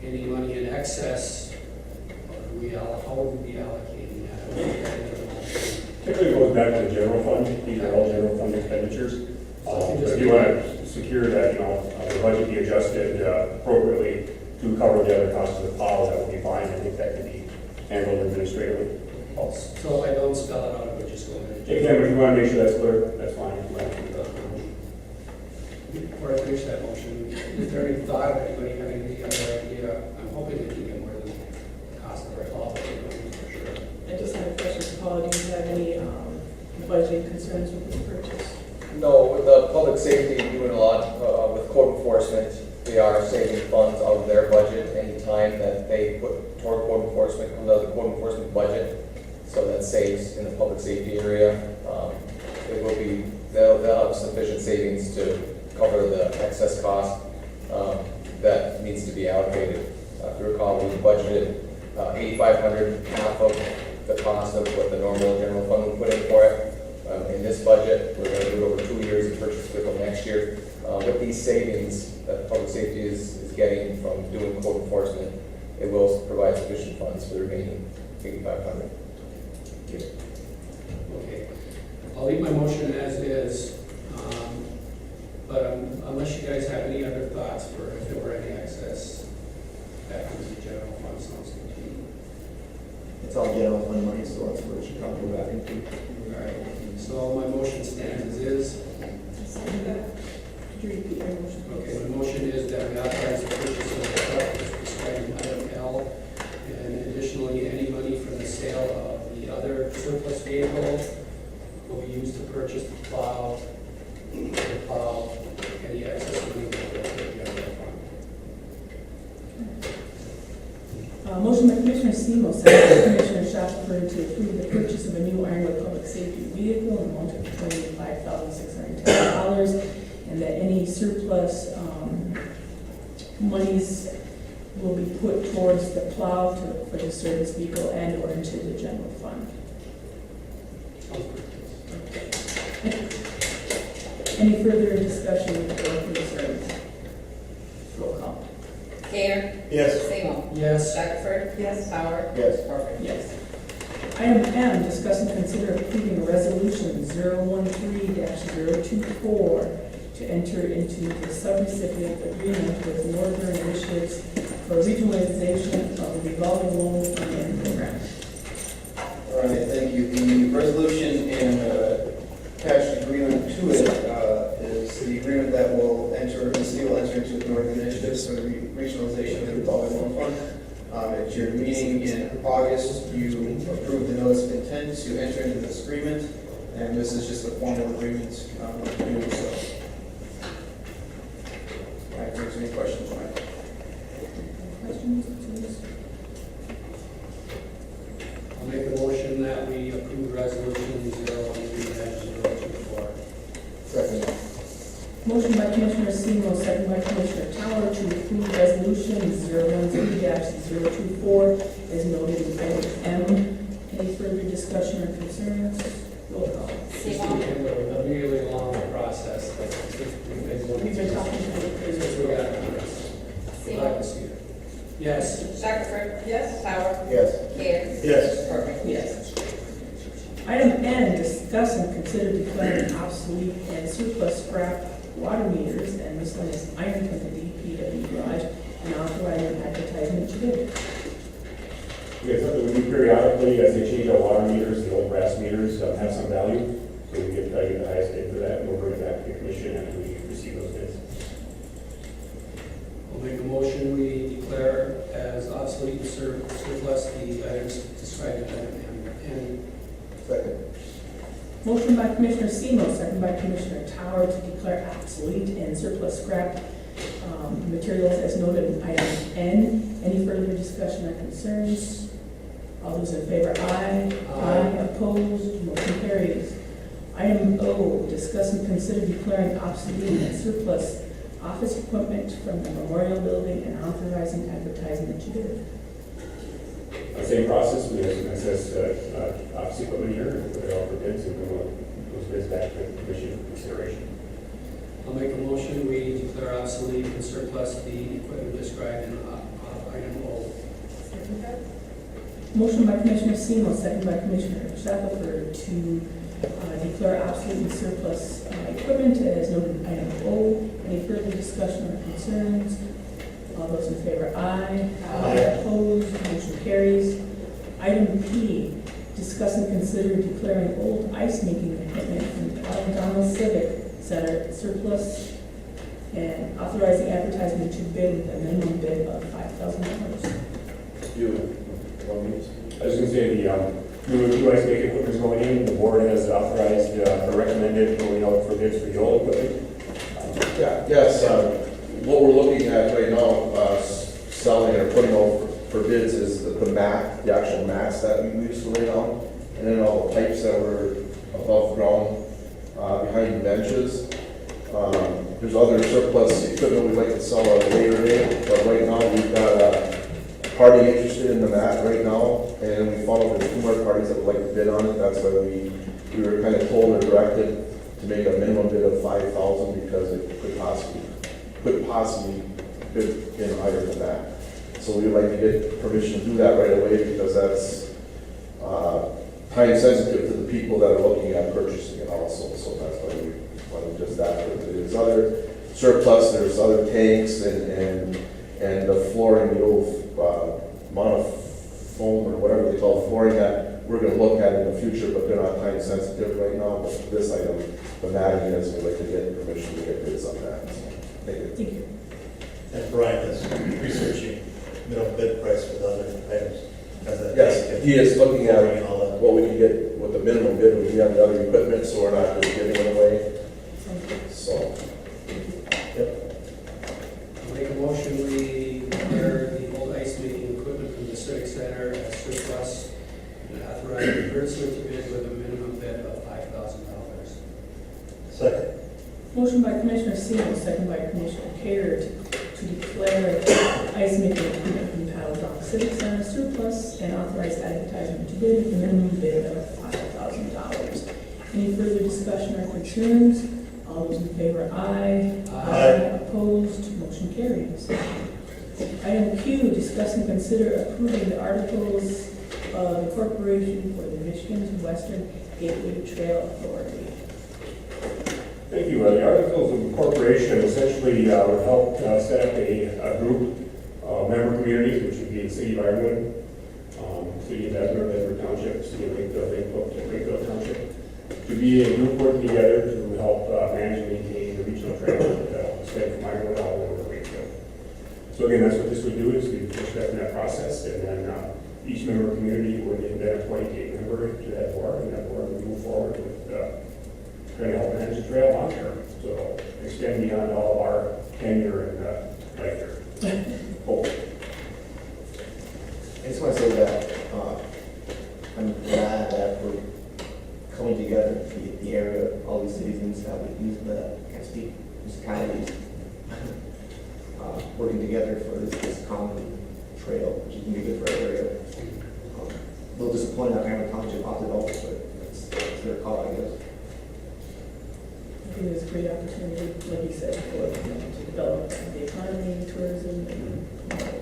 Any money in excess, how would we be allocating that? Typically it goes back to the general fund. These are all general fund expenditures. If you want to secure that, the budget be adjusted appropriately to cover the other costs of the plow, that would be fine. I think that could be handled administratively. So if I don't spell it out, it would just go in. If you want to make sure that's clear, that's fine. Before I finish that motion, is there any thought of anybody having any other idea? I'm hoping we can get more than the cost of our plow, but I don't know for sure. I just have a question, Paul, do you have any budgeting concerns with this purchase? No, with the public safety doing a lot with code enforcement, they are saving funds out of their budget. Any time that they put toward code enforcement comes out of the code enforcement budget, so that saves in the public safety area. They'll have sufficient savings to cover the excess cost that needs to be allocated. If you recall, we budgeted $8,500, half of the cost of what the normal general fund would put in for it. In this budget, we're going to do it over 2 years and purchase vehicle next year. With these savings that public safety is getting from doing code enforcement, it will provide sufficient funds for the remaining $8,500. Okay. I'll leave my motion as is, but unless you guys have any other thoughts for if there were any excess, that comes to general fund, sounds good to me. It's all general fund money, so that's where it should come back into. All right, so my motion stands as is. Could you repeat your motion? Okay, my motion is that we authorize the purchase of the truck as prescribed in item L, and additionally, any money from the sale of the other surplus vehicle will be used to purchase the plow, any excess money will go to the general fund. Motion by Commissioner Semo, second by Commissioner Shackelford to approve the purchase of a new Ironwood public safety vehicle in the amount of $25,610, and that any surplus monies will be put towards the plow for the service vehicle and or into the general fund. Any further discussion or concerns? Roll call. Gainer. Yes. Seymour. Yes. Shackelford. Yes. Bauer. Yes. Parker. Yes. Item M, discuss and consider approving resolution 013-024 to enter into the subrecipient agreement with Northern Initiatives for regionalization of the revolving loan funding program. All right, thank you. The resolution and attached agreement to it is the agreement that the city will enter into with Northern Initiatives for the regionalization of the revolving loan fund. At your meeting in August, you approved the notice of intent to enter into this agreement, and this is just a formal agreement to do so. All right, if there's any questions, Mike? Questions, please? I'll make a motion that we approve resolution 013-024. Second. Motion by Commissioner Semo, second by Commissioner Tower to approve resolution 013-024 is noted in item M. Any further discussion or concerns? Roll call. It's been a really long process, but We've been talking to the since we got Seymour. Yes. Shackelford. Yes. Sauer. Yes. Gale. Yes. Parker. Yes. Item N, discuss and consider declaring obsolete and surplus scrap water meters and miscellaneous iron from the DPW garage and authorizing advertisement to bid. Okay, something we do periodically, as they change our water meters, the old brass meters have some value, so we get try to get the highest bid for that, and we'll bring it back to the commission after we receive those bids. I'll make a motion, we declare as obsolete and surplus the items described in item M. Second. Motion by Commissioner Semo, second by Commissioner Tower to declare obsolete and surplus scrap materials as noted in item N. Any further discussion or concerns? All those in favor, aye. Aye. Opposed, motion carries. Item O, discuss and consider declaring obsolete and surplus office equipment from the Memorial Building and authorizing advertisement to bid. Same process, we have some excess office equipment here, and put it out for bids, and we'll those bids back to the commission for consideration. I'll make a motion, we declare obsolete and surplus the equipment described in item O. Motion by Commissioner Semo, second by Commissioner Shackelford to declare obsolete and surplus equipment as noted in item O. Any further discussion or concerns? All those in favor, aye. Aye. Opposed, motion carries. Item P, discuss and consider declaring old ice making equipment from the Alabama Civic Center surplus and authorizing advertisement to bid with a minimum bid of $5,000. I was going to say, the new ice making equipment is going in, the board has authorized or recommended going out for bids for the old equipment. Yes, what we're looking at right now, selling or putting out for bids is the mat, the actual mats that we used to lay down, and then all the pipes that were above ground, behind the benches. There's other surplus equipment we'd like to sell at a later date, but right now we've got a party interested in the mat right now, and we followed there's 2 more parties that would like to bid on it. That's why we were kind of told or directed to make a minimum bid of $5,000 because it could possibly bid in higher than that. So we'd like to get permission to do that right away because that's time sensitive to the people that are looking at purchasing it also. So that's why we want to just that. There's other surplus, there's other tanks and the flooring, the old monofoam or whatever they call flooring that we're going to look at in the future, but they're not time sensitive right now. But this item, the matting is, we'd like to get permission to get bids on that. So, thank you. Thank you. And Brian is researching minimum bid price for the other items. Yes, he is looking at what we can get, what the minimum bid would be on the other equipment, so we're not just giving it away. So, I'll make a motion, we declare the old ice making equipment from the Civic Center as surplus and authorize advertisement to bid with a minimum bid of $5,000. Second. Motion by Commissioner Semo, second by Commissioner Carter to declare ice making equipment from Paddle Civic Center surplus and authorize advertisement to bid with a minimum bid of $5,000. Any further discussion or concerns? All those in favor, aye. Aye. Opposed, motion carries. Item Q, discuss and consider approving the articles of incorporation for the Michigan's Western Gateway Trail Authority. Thank you. The Articles of Incorporation essentially would help set up a group of member communities, which would be the City of Ironwood, City of Bessemer, Bedford Township, City of Lakeville Township, to be a group working together to help manage and maintain the regional trails that spread from Ironwood all over Lakeville. So again, that's what this would do, is we push that in that process, and then each member community would then appoint a member to that board, and that board would move forward with trying to help manage the trail long term. So extend beyond all of our tenure and life here. Hope. I just want to say that I'm glad that we're coming together, the area, all these cities and municipalities, I can't speak, municipalities, working together for this common trail, which is gonna be good for our area. A little disappointed that Hamilton Township opted out, but it's their call, I guess. I think it's a great opportunity, like you said, for, to develop the economy, tourism, and all that.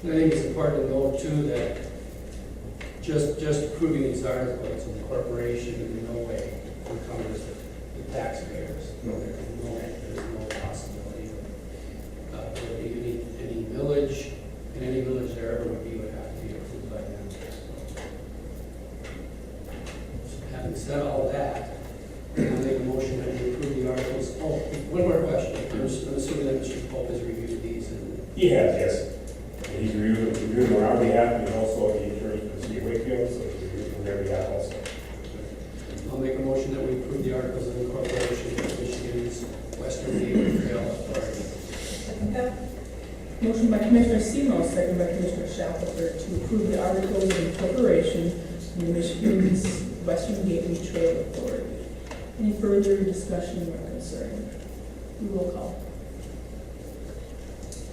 And I think it's important to note too that just approving these articles of incorporation in no way encumbers the taxpayers. There's no possibility of there being any millage, and any millage there ever would have to be approved by them. So having said all that, I'll make a motion that we approve the articles. Oh, one more question. I'm assuming that Mr. Pope has reviewed these and. He has, yes. And he's reviewed them on our behalf, and also the attorney for the city of Wakefield, so he's reviewed on their behalf also. I'll make a motion that we approve the articles of incorporation of Michigan's Western Gateway Trail Authority. Motion by Commissioner Semo, second by Commissioner Shackelford to approve the articles of incorporation in the Michigan's Western Gateway Trail Authority. Any further discussion or concern? Roll call.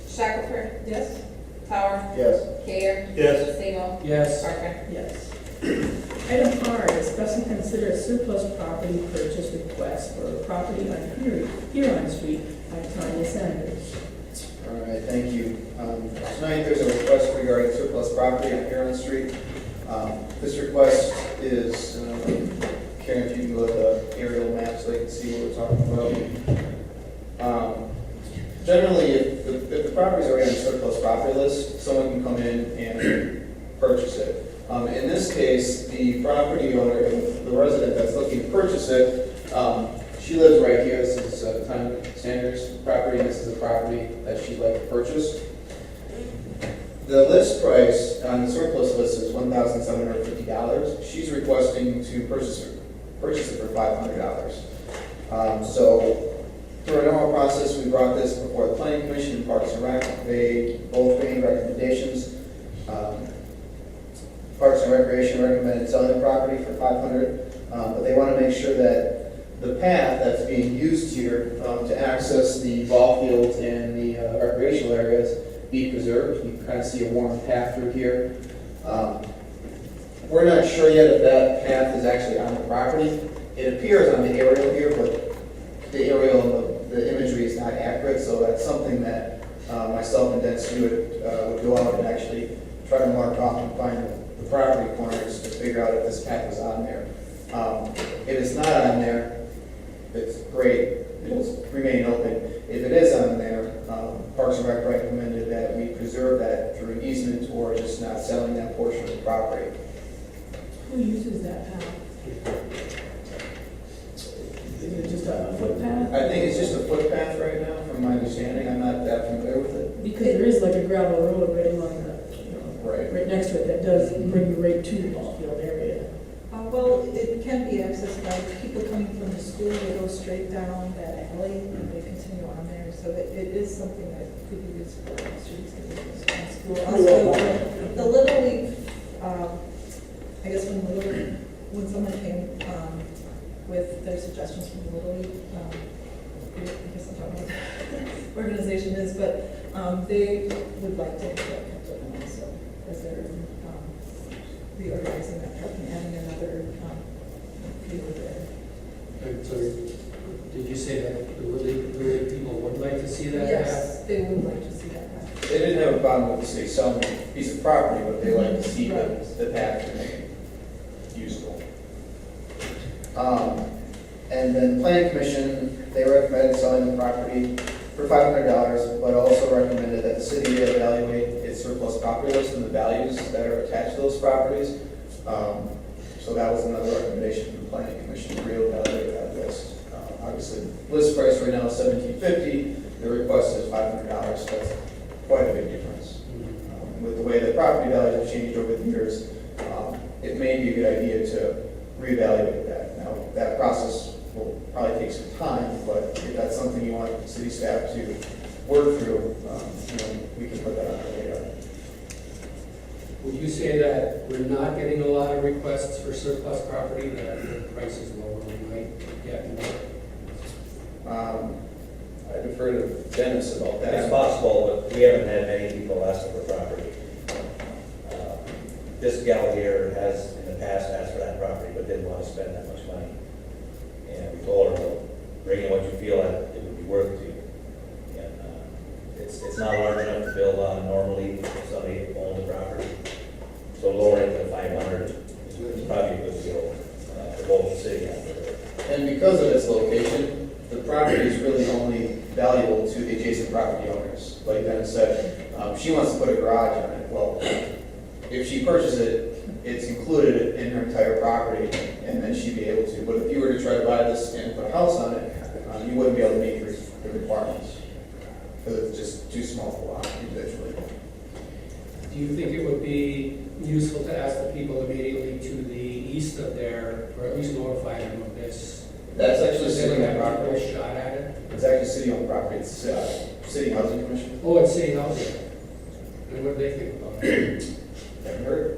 Shackelford? Yes? Power? Yes. Care? Yes. Seymour? Yes. Parker? Yes. Item R, discuss and consider a surplus property purchase request for a property on Huron Street by Tanya Sanders. All right, thank you. Tonight, there's a request regarding surplus property on Huron Street. This request is, Karen, if you can go to the aerial map so they can see what we're talking about. Generally, if the property is already on the surplus property list, someone can come in and purchase it. In this case, the property owner, the resident that's looking to purchase it, she lives right here. This is Tanya Sanders' property, and this is the property that she'd like to purchase. The list price on the surplus list is $1,750. She's requesting to purchase it for $500. So through a normal process, we brought this before the Planning Commission and Parks and Rec. They both made recommendations. Parks and Recreation recommended selling the property for $500, but they want to make sure that the path that's being used here to access the ball fields and the recreational areas be preserved. You can kind of see a worn path through here. We're not sure yet if that path is actually on the property. It appears on the aerial here, but the aerial and the imagery is not accurate, so that's something that myself and Density would go out and actually try to mark off and find the property corners to figure out if this path is on there. If it's not on there, it's great. It'll remain open. If it is on there, Parks and Rec recommended that we preserve that through an easement or just not selling that portion of the property. Who uses that path? Is it just a footpath? I think it's just a footpath right now, from my understanding. I'm not that familiar with it. Because there is like a gravel road right along the, right next to it that does bring you right to the ball field area. Well, it can be accessed by people coming from the school. They go straight down that alley and they continue on there. So it is something that could be used for students to be used in school. Also, the Little League, I guess when someone came with their suggestions from the Little League, I guess I don't know what the organization is, but they would like to have that kept open also as they're reorganizing that park and adding another field there. And so, did you say that the Little people would like to see that? Yes, they would like to see that path. They didn't have a problem with the city selling a piece of property, but they like to see the path to make it usable. And then the Planning Commission, they recommended selling the property for $500, but also recommended that the city evaluate its surplus property list and the values that are attached to those properties. So that was another recommendation from the Planning Commission to reevaluate that list. Obviously, the list price right now is $1,750. The request is $500. That's quite a big difference. With the way the property values have changed over the years, it may be a good idea to reevaluate that. Now, that process will probably take some time, but if that's something you want city staff to work through, we can put that on the radar. Would you say that we're not getting a lot of requests for surplus property, that the price is lower, we might get more? I defer to Dennis about that. It's possible, but we haven't had many people ask for property. This gal here has, in the past, asked for that property, but didn't want to spend that much money. And we told her, well, bring in what you feel like it would be worth to you. And it's not large enough to build on normally if somebody owns the property. So lowering it to 500 is probably a good deal for both the city and for her. And because of its location, the property is really only valuable to the adjacent property owners. Like Dennis said, she wants to put a garage on it. Well, if she purchases it, it's included in her entire property, and then she'd be able to. But if you were to try to buy this and put a house on it, you wouldn't be able to meet the requirements, because it's just too small for a lot individually. Do you think it would be useful to ask the people immediately to the east of there, or at least notify them of this? That's actually Is city there owned a property. shot at it? It's actually city owned property. It's city housing commission. Oh, it's city housing. And what do they think about it? Haven't heard.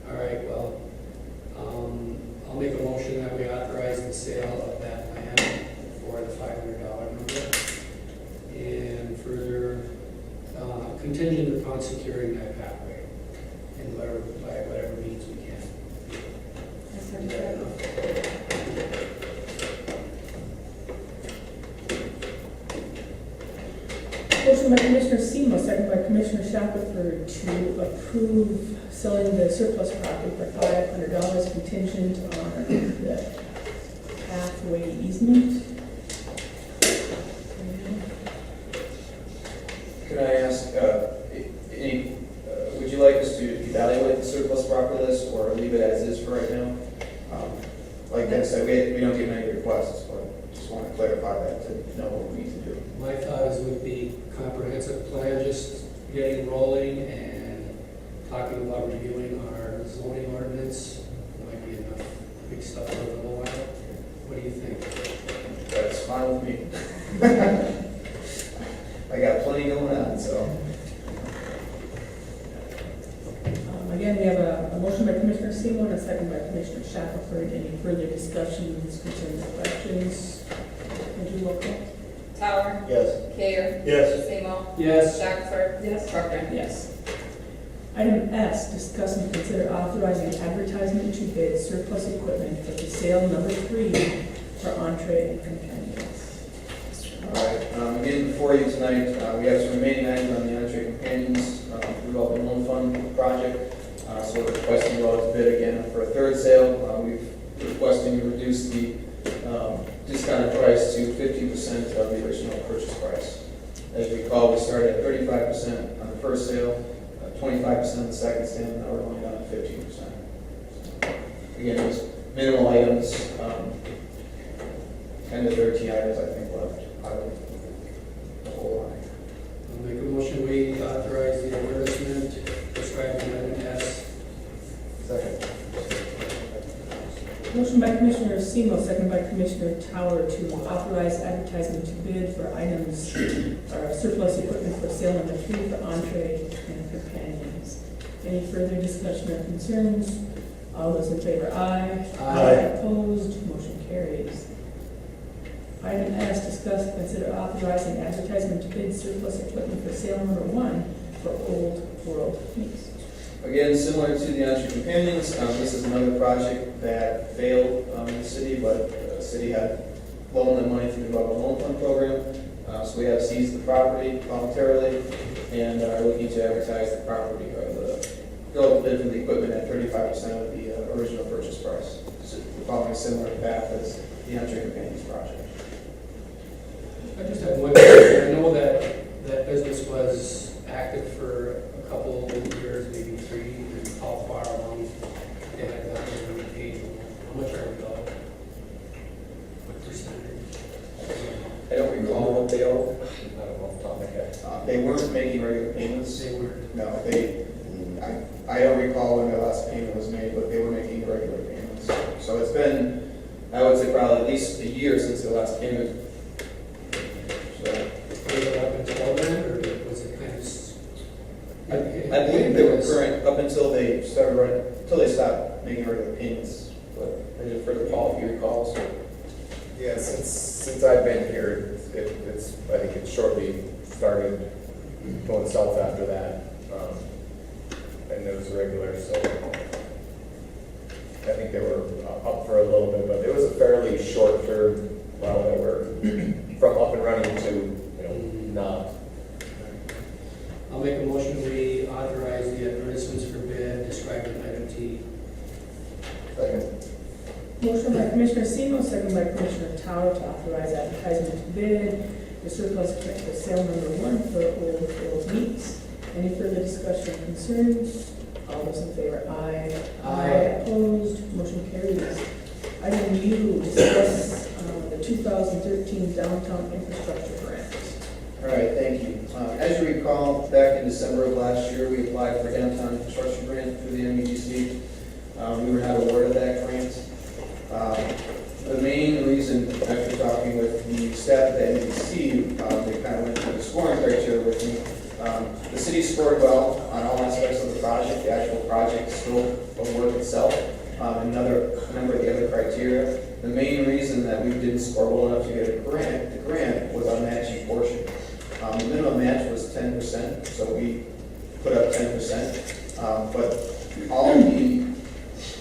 All right, well, I'll make a motion that we authorize the sale of that land for the $500 number. And further, contingent upon securing that pathway in by whatever means we can. Is that enough? Motion by Commissioner Semo, second by Commissioner Shackelford to approve selling the surplus property for $500 contingent on the pathway easement. Can I ask, would you like us to evaluate the surplus property list or leave it as is for right now? Like I said, we don't get many requests, but just want to clarify that to know what we need to do. My thought is with the comprehensive plan, just getting rolling and talking about reviewing our zoning ordinance, might be enough big stuff for a little while. What do you think? That's fine with me. I got plenty going on, so. Again, we have a motion by Commissioner Semo and a second by Commissioner Shackelford. Any further discussions, concerns, or questions? Would you roll call? Tower. Yes. Care. Yes. Semo. Yes. Shackelford. Yes. Corcoran. Yes. Item S, discuss and consider authorizing advertisement to bid surplus equipment for the sale number 3 for entree and companions. All right, again, before you tonight, we have some remaining items on the entree companions revolving loan fund project. So we're requesting you all to bid again for a third sale. We're requesting to reduce the discounted price to 50% of the original purchase price. As you recall, we started at 35% on the first sale, 25% on the second sale, and now we're going down to 15%. Again, it was minimal items, 10 to 13 items, I think, left out of the whole line. I'll make a motion, we authorize the advertisement described in item S. Second. Motion by Commissioner Semo, second by Commissioner Tower to authorize advertisement to bid for items or surplus equipment for sale number 3 for entree and companions. Any further discussion or concerns? All those in favor, aye. Aye. Opposed, motion carries. Item S, discuss and consider authorizing advertisement to bid surplus equipment for sale number 1 for Old World Peace. Again, similar to the entree companions, this is another project that failed in the city, but the city had loaned them money through the Rural Loan Fund program. So we have seized the property voluntarily and are looking to advertise the property or go bid for the equipment at 35% of the original purchase price. So we're following a similar path as the entree companions project. I just have one question. I know that that business was active for a couple of years, maybe 3, and how far along they had gotten in the page. How much are we going? What percentage? I don't recall what they owe. I don't know off the top of my head. They weren't making regular payments. They weren't. No, I don't recall when the last payment was made, but they were making regular payments. So it's been, I would say probably at least a year since the last payment. So Was it up until then, or was it kind of? I believe they were current up until they started running, until they stopped making regular payments. But I defer to Paul if you recall. So. Yeah, since since I've been here, it's, I think it's shortly started going south after that. And it was regular, so I think they were up for a little bit, but it was a fairly short term while they were from up and running to, you know, not. I'll make a motion, we authorize the advertisements for bid described in item T. Second. Motion by Commissioner Semo, second by Commissioner Tower to authorize advertisement to bid the surplus for sale number 1 for Old Meats. Any further discussion or concerns? All those in favor, aye. Aye. Opposed, motion carries. Item U, discuss the 2013 downtown infrastructure grant. All right, thank you. As you recall, back in December of last year, we applied for downtown infrastructure grant through the MEDC. We were not awarded that grant. The main reason, after talking with the staff at the MEDC, they kind of went through the scoring criteria with me. The city scored well on all aspects of the project. The actual project scope of work itself, a number of the other criteria. The main reason that we didn't score well enough to get a grant, the grant, was our matching portion. The minimum match was 10%, so we put up 10%. But all the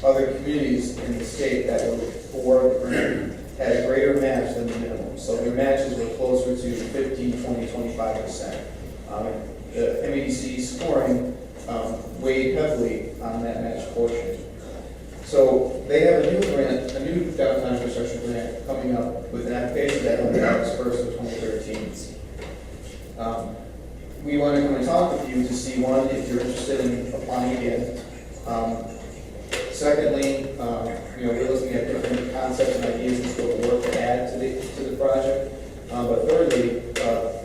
other communities in the state that were for the grant had a greater match than the minimum. So their matches were closer to 15, 20, 25%. The MEDC scoring weighed heavily on that match portion. So they have a new grant, a new downtown infrastructure grant coming up with an application deadline on August 1st of 2013. We want to come and talk with you to see, one, if you're interested in applying again. Secondly, we're looking at different concepts and ideas and scope of work to add to the project. But thirdly,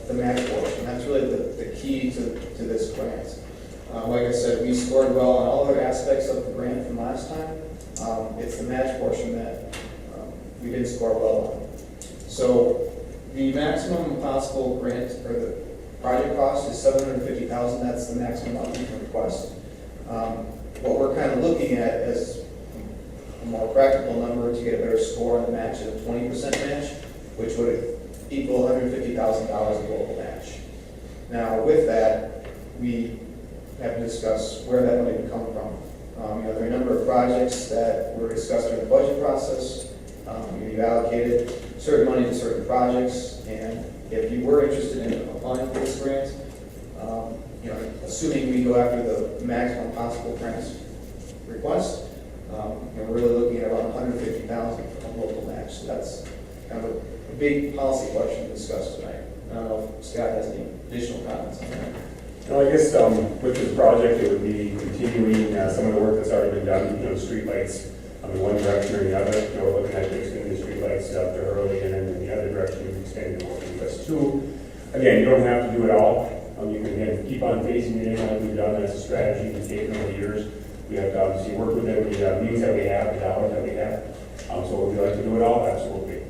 the match portion. That's really the key to this grant. Like I said, we scored well on all other aspects of the grant from last time. It's the match portion that we didn't score well on. So the maximum possible grant, or the project cost, is $750,000. That's the maximum amount we can request. What we're kind of looking at as a more practical number to get a better score on the match is a 20% match, which would equal $150,000 of local match. Now, with that, we have to discuss where that money would come from. There are a number of projects that were discussed during the budget process. We've allocated certain money to certain projects, and if you were interested in applying for this grant, assuming we go after the maximum possible grant request, we're really looking at around $150,000 from local match. So that's kind of a big policy question to discuss tonight. I don't know if Scott has any additional comments on that. No, I guess with this project, it would be continuing some of the work that's already been done, the street lights in one direction or the other. We're looking at extending the street lights out there early, and then in the other direction, we're extending the work US 2. Again, you don't have to do it all. You can, again, keep on phasing it in like we've done. That's a strategy we've taken over the years. We have to obviously work with the means that we have, the dollars that we have. So would we like to do it all? Absolutely.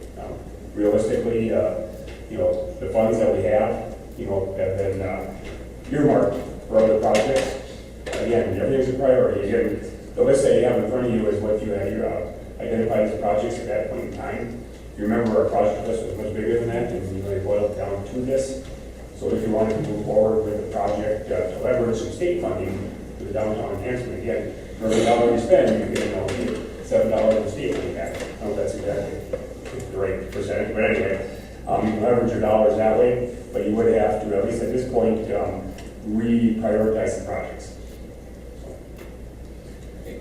Realistically, the funds that we have, have been earmarked for other projects. Again, everything's a priority. Again, the list that you have in front of you is what you have identified as projects at that point in time. If you remember, our project list was much bigger than that, and we really boiled it down to this. So if you wanted to move forward with the project to leverage some state funding for the downtown enhancement, again, for every dollar you spend, you get $7 in state money back. I don't know if that's exactly the right percentage, but anyway, you can leverage your dollars that way, but you would have to, at least at this point, reprioritize the projects.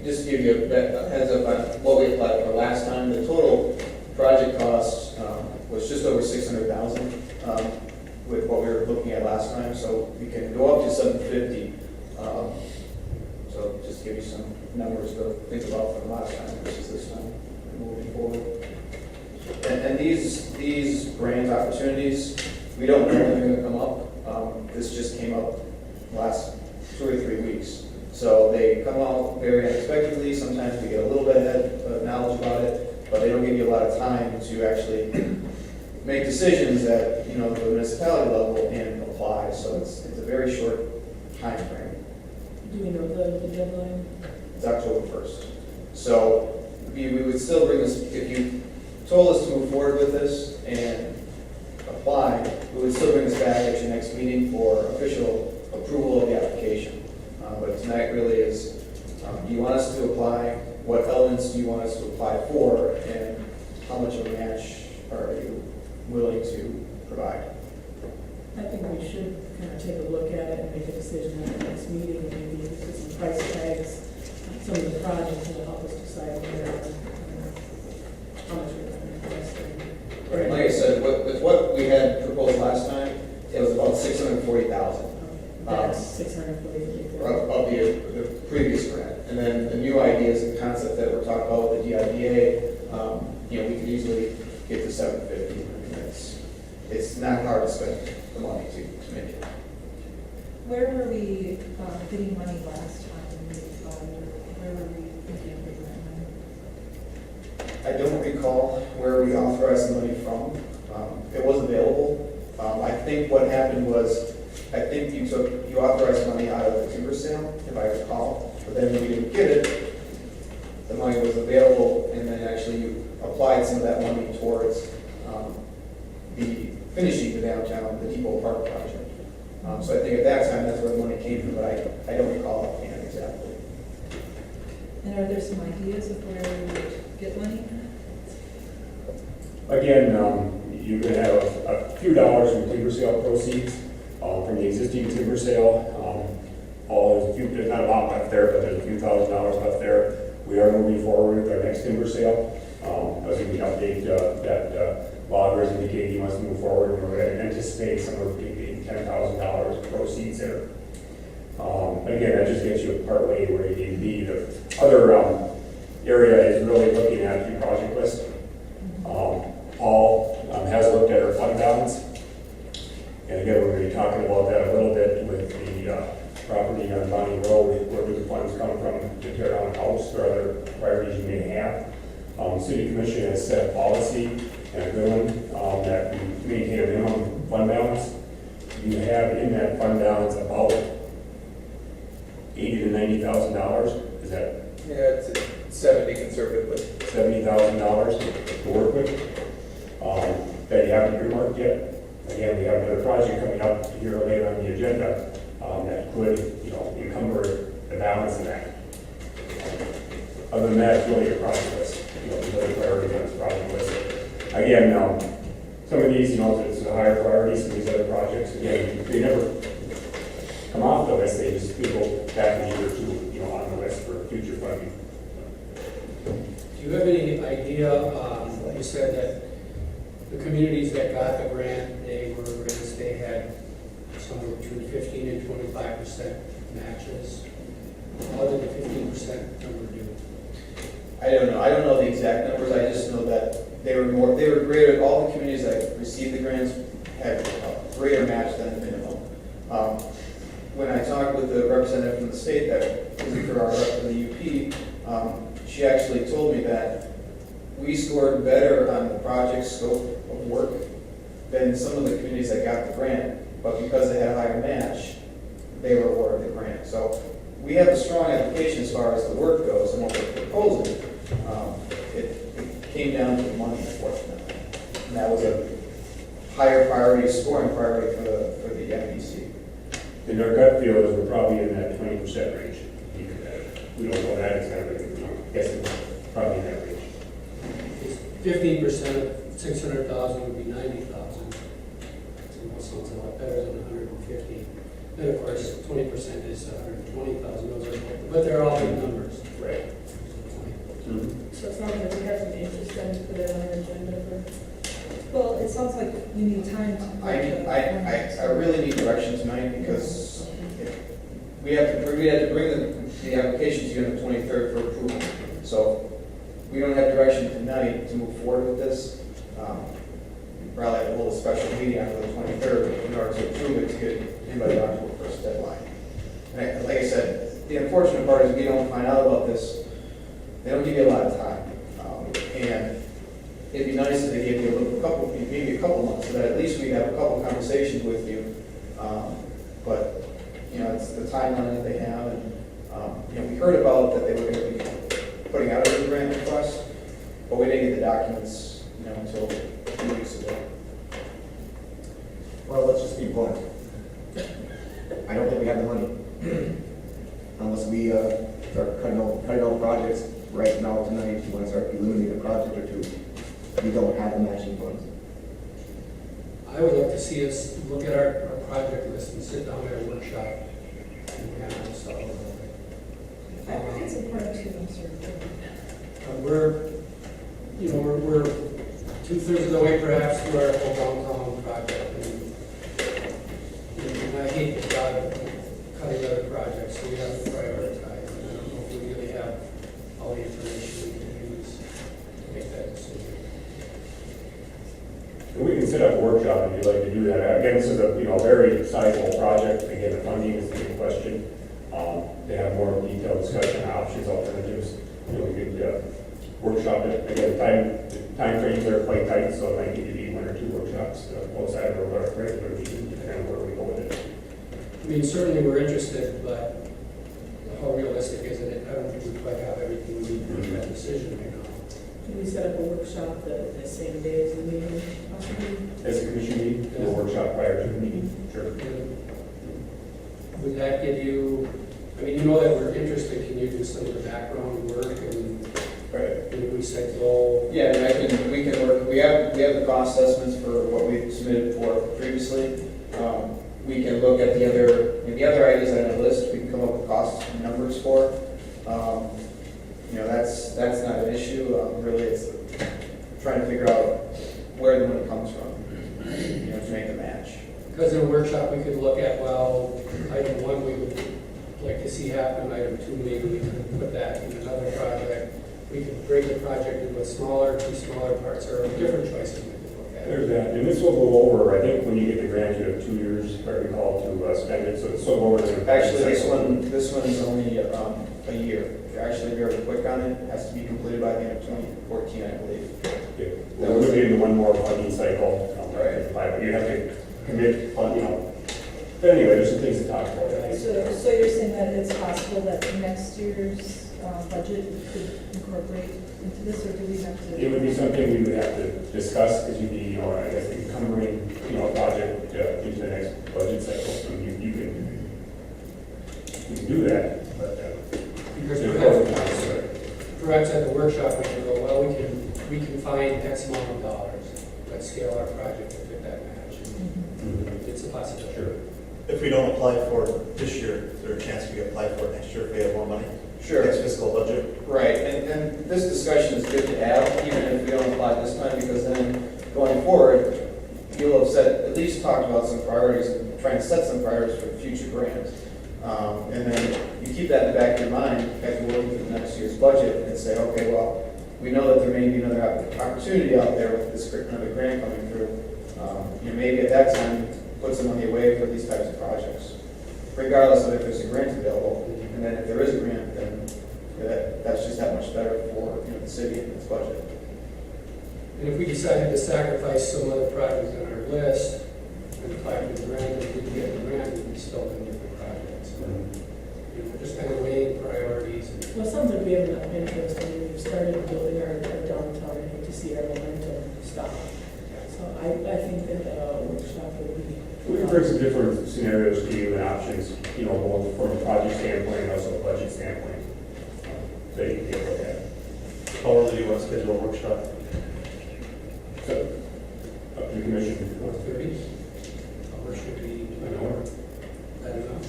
Just to give you a heads up on what we applied for last time, the total project cost was just over $600,000 with what we were looking at last time. So we can go up to $750,000. So just give you some numbers to think about from last time versus this time moving forward. And these grant opportunities, we don't know when they're going to come up. This just came up last 2 or 3 weeks. So they come out very unexpectedly. Sometimes we get a little bit ahead of knowledge about it, but they don't give you a lot of time to actually make decisions at the municipality level and apply. So it's a very short time frame. Do we know the deadline? It's October 1st. So we would still bring this, if you told us to move forward with this, and apply, we would still bring this back at your next meeting for official approval of the application. But tonight really is, do you want us to apply? What elements do you want us to apply for? And how much of a match are you willing to provide? I think we should kind of take a look at it and make a decision at the next meeting, and maybe put some price tags on some of the projects that will help us decide where, how much we're going to invest in. Right, like I said, with what we had proposed last time, it was about $640,000. That's 640. Of the previous grant. And then the new ideas and concept that we're talking about with the DIDA, we could easily get to 750. I mean, it's not hard to spend the money to make it. Where were we getting money last time? Where were we thinking of grant money? I don't recall where we authorized the money from. It was available. I think what happened was, I think you authorized money out of the timber sale, if I recall, but then when we didn't get it, the money was available, and then actually you applied some of that money towards the finishing the downtown, the Depot Park project. So I think at that time, that's where the money came from, but I don't recall offhand exactly. And are there some ideas of where we would get money? Again, you can have a few dollars from timber sale proceeds, from the existing timber sale. There's not a lot left there, but there's a few $1,000s left there. We are moving forward with our next timber sale. As we update that logger is indicating he wants to move forward, and we're going to anticipate somewhere between $10,000 proceeds there. Again, that just gets you part way where you need to be. The other area is really looking at the project list. Paul has looked at our fund balance. And again, we're going to be talking about that a little bit with the property on Bonnie Road, where do the funds come from to tear down a house or other priorities you may have. City Commission has set a policy and a good one that we maintain a minimum fund balance. You have in that fund balance about $80,000 to $90,000. Is that? Yeah, it's 70 conservatively. $70,000 to work with. That you haven't earmarked yet. Again, we have another project coming up here later on the agenda that could, encumber the balance of that. Other than that, it's really a project list. There's other priorities on this project list. Again, some of these, it's a higher priority. Some of these other projects, again, they never come off the list. They just go back a year or two, on the list for future funding. Do you have any idea, you said that the communities that got the grant, they had somewhere between 15 and 25% matches. How did the 15% number do? I don't know. I don't know the exact numbers. I just know that they were greater. All the communities that received the grants had a greater match than the minimum. When I talked with the representative from the state that was for our rep for the UP, she actually told me that we scored better on the project scope of work than some of the communities that got the grant, but because they had a higher match, they were awarded the grant. So we have a strong application as far as the work goes and what we're proposing. It came down to the money, unfortunately. And that was a higher priority, scoring priority for the MDC. In our gut feel is we're probably in that 20% range. We don't know that exactly. I'm guessing probably in that range. 15% of 600,000 would be 90,000. Sounds a lot better than 150. And of course, 20% is 120,000. But they're all big numbers. Right. So it sounds like we have some interest in to put it on our agenda for. Well, it sounds like you need time to. I really need direction tonight because we had to bring the application to you on the 23rd for approval. So we don't have direction tonight to move forward with this. We probably have a little special meeting after the 23rd in order to approve it to get in by the October 1st deadline. And like I said, the unfortunate part is we don't find out about this. They don't give you a lot of time. And it'd be nice if they gave you maybe a couple months, so that at least we have a couple conversations with you. But it's the timeline that they have, and we heard about that they were going to be putting out a grant request, but we didn't get the documents until 2 weeks ago. Well, let's just be blunt. I don't think we have the money. Unless we start cutting out projects right now tonight, if you want to start eliminating a project or two, we don't have the matching funds. I would love to see us look at our project list and sit down at a workshop and kind of solve it. I think it's important to, I'm sorry. We're 2/3 of the way perhaps through our whole downtown project. And I hate the thought of cutting other projects, so we have to prioritize. And I don't know if we really have all the information we can use to make that decision. And we can set up a workshop if you'd like to do that. Again, this is a, very sizable project. Again, the funding is the big question. To have more detailed discussion on options, alternatives, we could workshop it. Again, time frames are quite tight, so it might need to be 1 or 2 workshops outside of our regular meeting, depending on where we go with it. I mean, certainly we're interested, but how realistic is it? I don't think we quite have everything we need to make that decision right now. Can we set up a workshop the same day as the meeting, possibly? As a commission meeting, do a workshop prior to the meeting, sure. Would that give you, I mean, you know that we're interested, can you do some of the background work and if we said go? Yeah, and we can work, we have the cost estimates for what we submitted for previously. We can look at the other items on the list, we can come up with cost numbers for. That's not an issue, really it's trying to figure out where the money comes from, to make the match. Because in a workshop, we could look at, well, item 1, we would like to see happen, item 2, maybe we could put that in another project. We could break the project into smaller, 2 smaller parts, or different choices we could look at. There's that, and this will go over, I think, when you get the grant, you have 2 years, if I recall, to spend it, so it's so over the. Actually, this one is only a year. Actually, very quick on it. It has to be completed by the end of 2014, I believe. Okay. We're moving into one more funding cycle. Right. But you have to commit, But anyway, there's some things to talk about. So you're saying that it's possible that next year's budget could incorporate into this, or do we have to? It would be something we would have to discuss, because you'd be, I guess, encumbering, a project into the next budget cycle, so you can do that, but. Because perhaps at the workshop, we can go, well, we can find X amount of dollars, let's scale our project to fit that match. It's a possibility. Sure. If we don't apply for it this year, is there a chance we apply for it next year if we have more money? Sure. Next fiscal budget? Right, and this discussion is good to have, even if we don't apply this time, because then going forward, you'll have at least talked about some priorities, and trying to set some priorities for future grants. And then you keep that in the back of your mind as you're working through the next year's budget and say, okay, well, we know that there may be another opportunity out there with this another grant coming through. Maybe at that time, put some money away for these types of projects, regardless of if there's a grant available. And then if there is a grant, then that's just that much better for the city and its budget. And if we decided to sacrifice some other projects on our list and apply for the grant, if we didn't get the grant, we'd be still in different projects. Just kind of weighing priorities. Well, it sounds like we have enough interest, and we've started building our downtown, and hate to see our momentum stop. So I think that a workshop would be. We bring some different scenarios to you and options, both from a project standpoint and also a budget standpoint. So you can take a look at. How early do you want to schedule a workshop? So, up to the commission. 30. Or should be an hour. I don't know.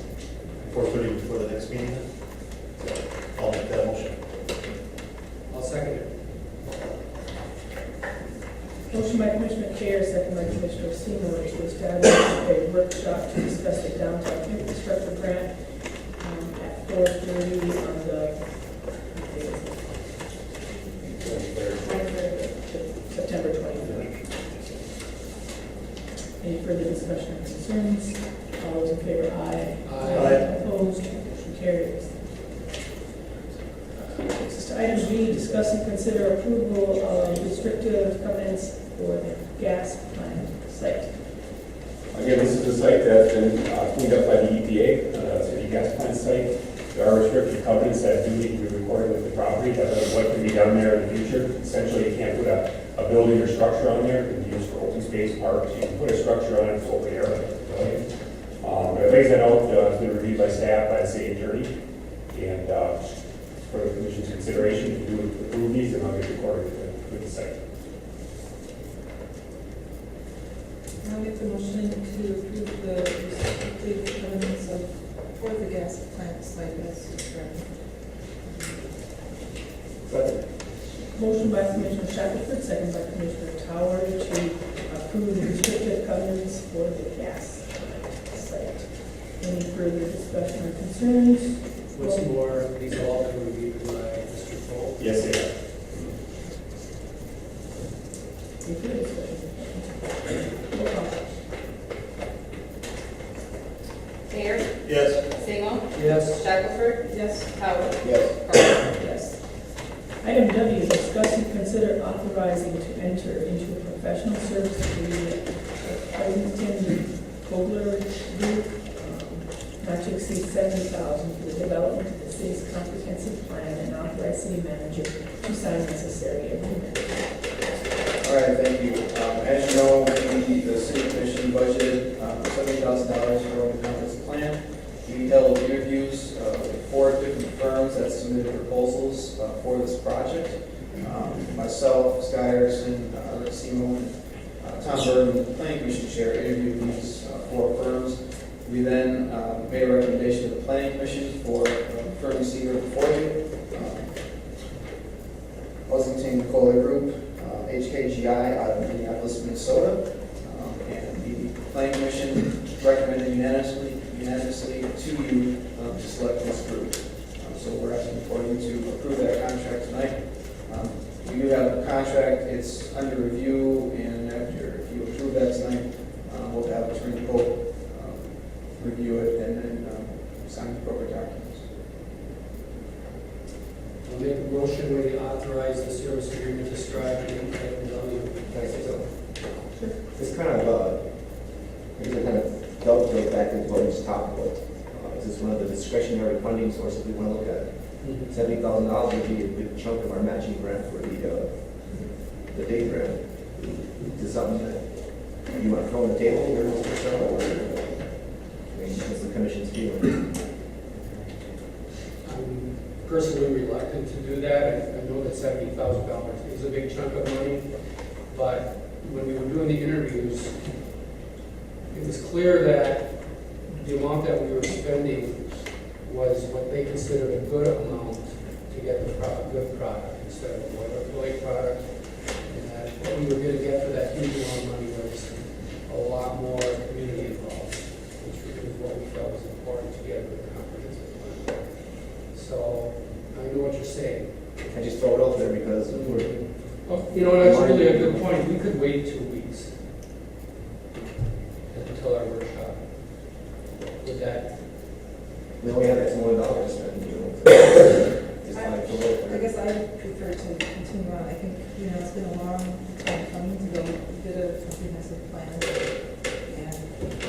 4:30 before the next meeting? I'll make that motion. I'll second it. Motion by Commissioner Chair, second by Commissioner Seymour, to establish a workshop to discuss the downtown infrastructure grant at 4:30 on the September 23rd. Any further discussion or concerns? All those in favor, aye. Aye. Opposed, motion carries. Next to item G, discuss and consider approval of restrictive covenants for the gas plant site. Again, this is a site that's been cleaned up by the EPA, city gas plant site. There are restricted covenants that do need to be recorded with the property, that what can be done there in the future. Essentially, you can't put a a building or structure on there, it can be used for open space parks, you can put a structure on it, it's open air, like a pavilion. But it lays that out, it's been reviewed by staff, by the city attorney, and for the commission's consideration, if you do approve these, then I'll get recorded with the site. I'll make the motion to approve the restricted covenants for the gas plant site as described. Second. Motion by Commissioner Shackelford, second by Commissioner Tower to approve the restrictive covenants for the gas site. Any further discussion or concerns? What's more, these have all been reviewed by Mr. Cole. Yes, they are. Any further discussion? Roll call. Mayor, Yes. Seymour, Yes. Shackelford, Yes. Howard, Yes. Parker. Yes. Item W, discuss and consider authorizing to enter into a professional service agreement with Arlington Kogler Group, not to exceed $70,000 for the development of the city's comprehensive plan, and authorize city manager to sign necessary agreement. All right, thank you. As you know, the city commission budgeted $70,000 for our comprehensive plan. We held interviews with 4 different firms that submitted proposals for this project. Myself, Scott Erickson, Rick Seymour, Tom Burton, the planning commission chair, interviewed these 4 firms. We then made a recommendation to the planning commission for firm you see here before you. Pleasanton Kohler Group, HKGI out of Minneapolis, Minnesota. And the planning commission recommended unanimously to you to select this group. So we're asking for you to approve that contract tonight. We do have a contract, it's under review, and after, if you approve that tonight, we'll have Attorney Pope review it and then sign the appropriate documents. I'll make a motion when we authorize the service agreement described in item W. Can I say something? Sure. This kind of, dovetails back into what we just talked about. Is this one of the discretionary funding sources we want to look at? $70,000 would be a big chunk of our matching grant for the day grant. Is this something that you want to throw on the table or what's the commission's feeling? I'm personally reluctant to do that. I know that $70,000 is a big chunk of money, but when we were doing the interviews, it was clear that the amount that we were spending was what they considered a good amount to get the good product instead of a boilerplate product. And that what we were going to get for that huge amount of money was a lot more community involved, which was what we felt was important to get with the comprehensive plan. So I know what you're saying. I just throw it out there because we're... Well, you know, that's really a good point. We could wait 2 weeks until our workshop. Would that? We only have X amount of dollars to spend, Just like to look. I guess I would prefer to continue on. I think, it's been a long time coming to go get a comprehensive plan. And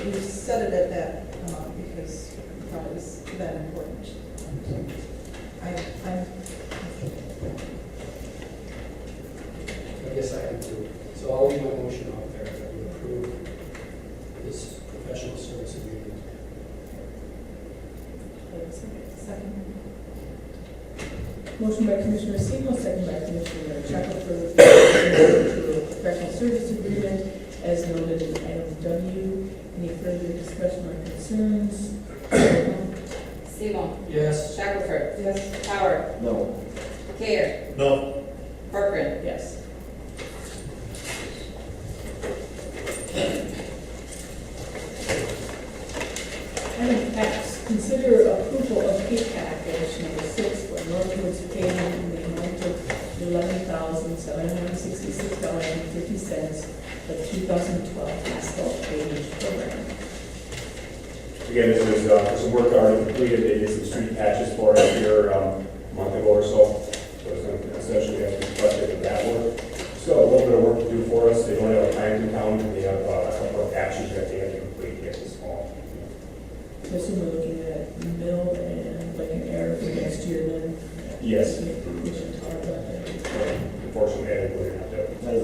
we set it at that amount because we thought it was that important. I guess I am too. So I'll leave my motion out there that we approve this professional service agreement. Second. Motion by Commissioner Seymour, second by Commissioner Shackelford to a professional service agreement as noted in item W. Any further discussion or concerns? Seymour, Yes. Shackelford, Yes. Howard, No. Kayer, No. Corcoran. Yes. Item X, consider approval of pay package number 6 for Northwoods payment in the amount of $11,766.50 for the 2012 asphalt paving program. Again, this is for some work already completed. They did some street patches for us here a month ago or so. So it's going to essentially have to be budgeted for that work. Still a little bit of work to do for us. They don't have a plan in town. They have a couple of patches that they have to complete here this fall. So assume we're looking at mill and like an air for next year then? Yes. We should talk about that. Unfortunately, I didn't really have to. That is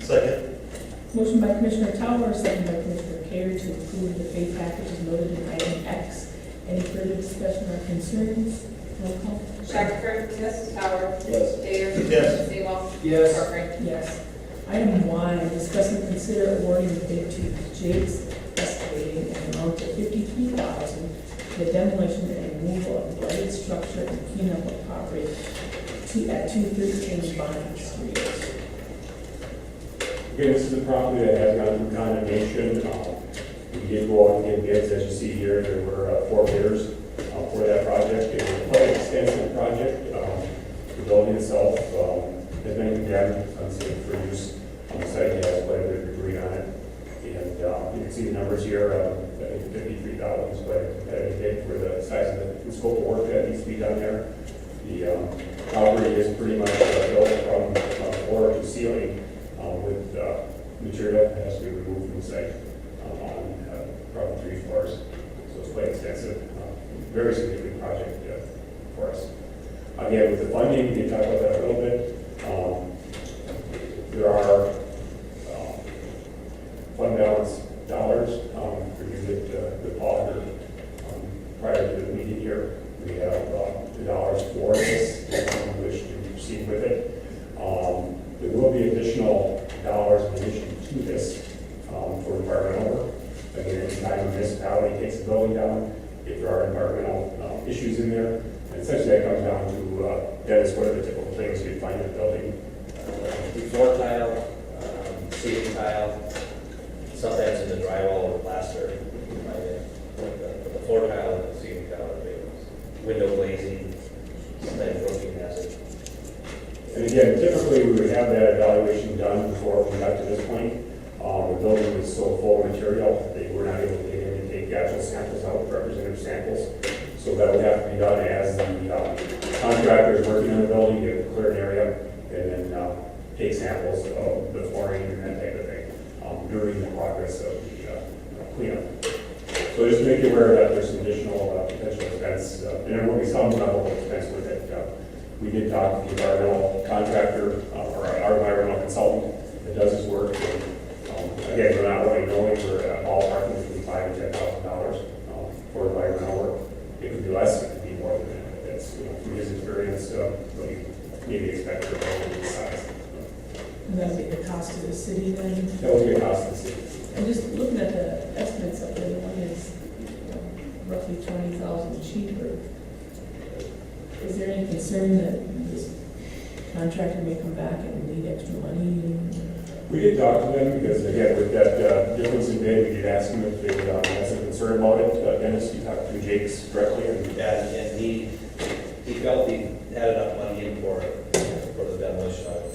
Second. Motion by Commissioner Tower, second by Commissioner Carey to approve the pay packages noted in item X. Any further discussion or concerns? Roll call. Shacker, yes. Tower. Yes. Dare. Yes. Seymour. Yes. Parker. Yes. Item Y, discuss and consider awarding the bid to Jake's Excavating an amount of $53,000 for the demolition and removal of blighted structure and cleanup of property at 213 Bond Street. Again, this is a property that has gone through condemnation. We did go out and get bids, as you see here. There were 4 bidders for that project. It was quite an extensive project. The building itself has been condemned, unsafe for use on the site. It has quite a bit of debris on it. And you can see the numbers here. I think 53,000 is quite a competitive bid for the size of the scope of work that needs to be done there. The property is pretty much built from floor to ceiling with material that has to be removed from the site on probably 3 floors. So it's quite extensive, very significant project for us. Again, with the funding, we did talk about that a little bit. There are fund balance dollars. We used it with Paul here prior to the meeting here. We have the dollars for this, if you wish to proceed with it. There will be additional dollars in addition to this for environmental work. Again, anytime a municipality takes a building down, if there are environmental issues in there, and essentially that comes down to, Dennis, what are the typical things you'd find in a building? The floor tile, ceiling tile, sometimes in the drywall or plaster. The floor tile and the ceiling tile are big ones. Window glazing, sometimes roofing hazard. And again, typically we would have that evaluation done before we got to this point. The building was so full of material, they were not able to get in and take actual samples out, representative samples. So that would have to be done as the contractor is working on the building, get a clear area, and then take samples of the flooring and that type of thing during the progress of the cleanup. So just make you aware that there's some additional potential expense, and there will be some level of expense with it. We did talk to the environmental contractor, or our environmental consultant that does this work. And, again, we're not really knowing, we're ballparking between $5,000 to $10,000 for environmental work. It could be less, it could be more than that. That's, from his experience, what you maybe expect for a building this size. And that'll be the cost to the city then? That will be a cost to the city. And just looking at the estimates up there, the one is roughly 20,000 cheaper. Is there any concern that this contractor may come back and need extra money? We did talk to them because, again, with that difference in bid, we did ask them if they had some concern about it. Dennis, you talked to Jake's directly, and And he felt he had enough money in for the demolition of it.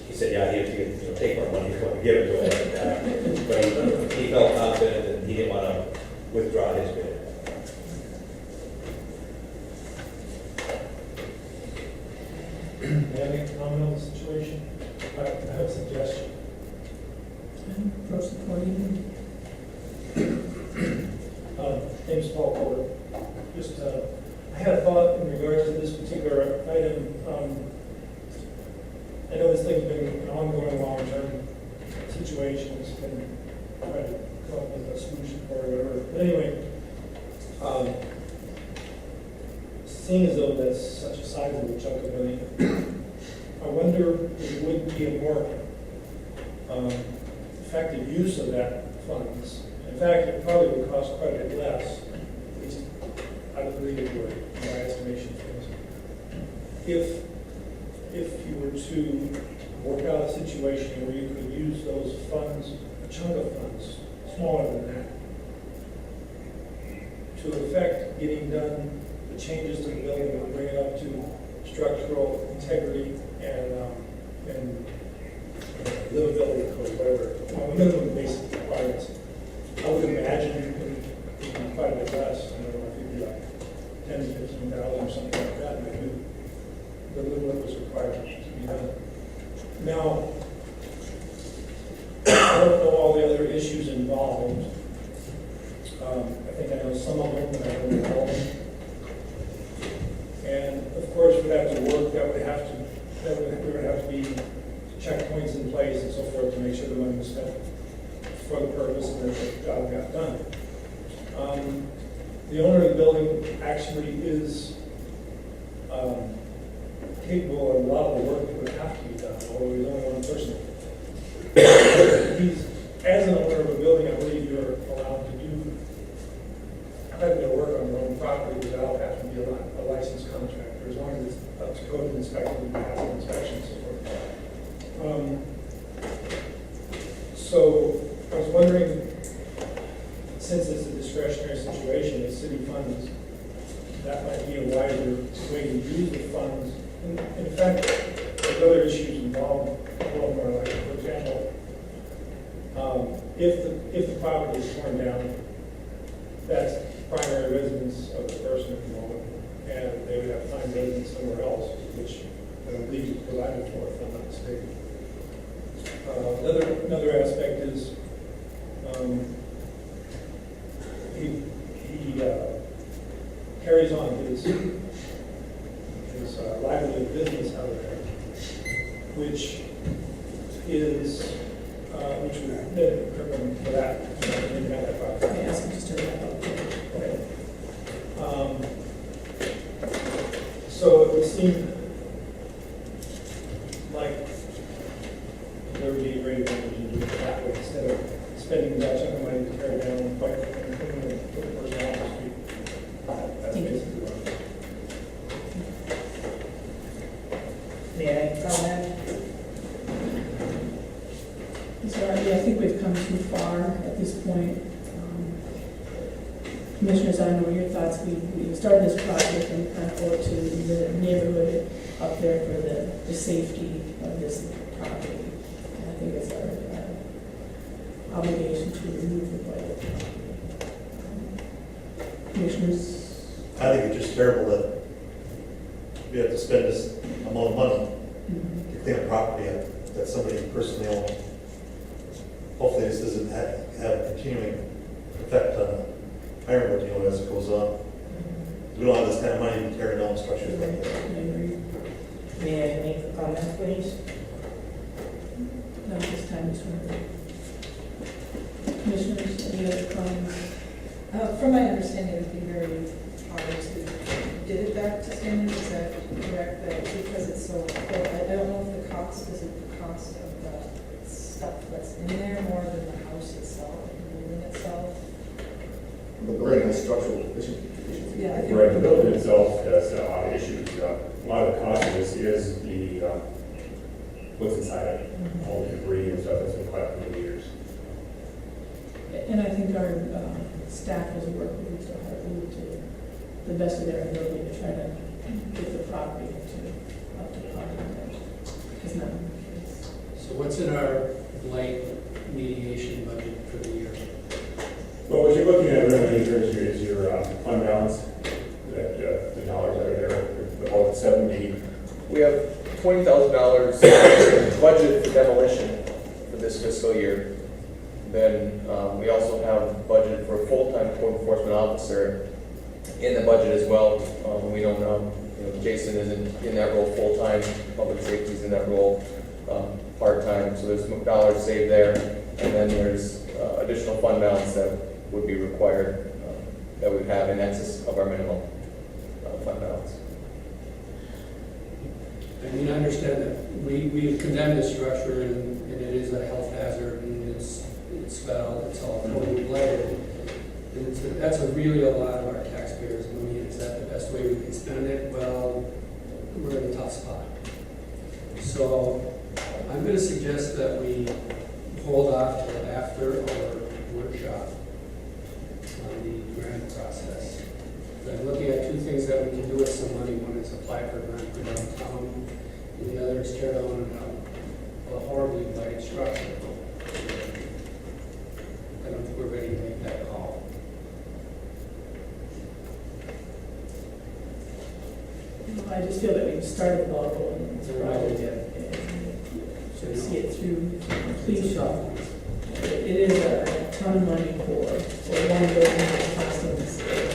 He said, yeah, he'd take more money if we give it to him. But he felt confident and he didn't want to withdraw his bid. May I make a comment on the situation? I have a suggestion. Approach the podium. Name's Paul Porter. Just, I had a thought in regards to this particular item. I know this thing's been an ongoing long-term situation. It's been trying to come up with a solution for it, whatever. But anyway, seeing as though that's such a sizable chunk of money, I wonder if it would be a more effective use of that funds. In fact, it probably would cost quite a bit less, at least I believe it would, in my estimation. If you were to work out a situation where you could use those funds, a chunk of funds, smaller than that, to effect getting done the changes to the building and bring it up to structural integrity and livability code, whatever, minimum basic requirements. I would imagine it would be quite a bit less. I don't know if it'd be like 10 to 15,000 or something like that, and do the little that was required to be done. Now, I don't know all the other issues involved. I think I know some of them, but I don't know all of them. And of course, for that to work, there would have to be checkpoints in place and so forth to make sure the money was spent for the purpose and that the job got done. The owner of the building actually is capable of a lot of the work that would have to be done, although he's only one person. As an owner of a building, I believe you're allowed to do quite a bit of work on your own property without having to be a licensed contractor, as long as it's up to code and inspected and passes inspection and so forth. So I was wondering, since it's a discretionary situation, it's city funds, that might be a wiser way to use the funds. In fact, there's other issues involved, a little more like, for example, if the property is torn down, that's primary residence of the person at the moment, and they would have to find residence somewhere else, which I don't believe is provided for, if I'm not mistaken. Another aspect is he carries on his livelihood business out of there, which would then criminal for that. I asked him just to wrap up. Okay. So it would seem like there would be a great advantage in doing it that way instead of spending that chunk of money to tear down and fight and put the person off the street. That's basically what I'm saying. May I comment? So I think we've come too far at this point. Commissioners, I don't know your thoughts. We started this project and kind of owe to the neighborhood up there for the safety of this property. And I think it's our obligation to remove the blight. Commissioners? I think it's just terrible that we have to spend this amount of money to clean a property up that somebody personally owns. Hopefully this doesn't have a continuing effect on Ironwood, as it goes on. We don't have this kind of money to tear down structures like that. May I make a comment, please? No, this time is one. Commissioners, any other comments? From my understanding, it would be very hard to get it back to standard. Is that correct? That because it's so old, I don't know if the cost is the cost of the stuff that's in there more than the house itself, the building itself. The building has structural issues. Yeah, I think. Right, the building itself has a lot of issues. A lot of the cost of this is the, what's inside it, all the debris and stuff that's been collected over the years. And I think our staff has worked really so hard to the best of their ability to try to get the property up to par. It's not in the case. So what's in our blight mediation budget for the year? Well, what you're looking at really is your fund balance, that the dollars that are there, about 70. We have $20,000 budget for demolition for this fiscal year. Then we also have budget for a full-time code enforcement officer in the budget as well. We don't know, Jason isn't in that role full-time, public safety's in that role part-time, so there's dollars saved there. And then there's additional fund balance that would be required, that we have in excess of our minimum fund balance. I mean, I understand that we've condemned this structure and it is a health hazard and it's foul, it's all totally blighted. And that's really a lot of our taxpayers' money. Is that the best way we can spend it? Well, we're in a tough spot. So I'm going to suggest that we hold off till after our workshop on the grant process. I'm looking at two things that we can do with some money. One is apply for grant for downtown, and the other is tear down a horribly blighted structure. I don't think we're ready to make that call. I just feel that we've started the ball rolling. It's probably should see it through completion. It is a ton of money for one building that's costing the state.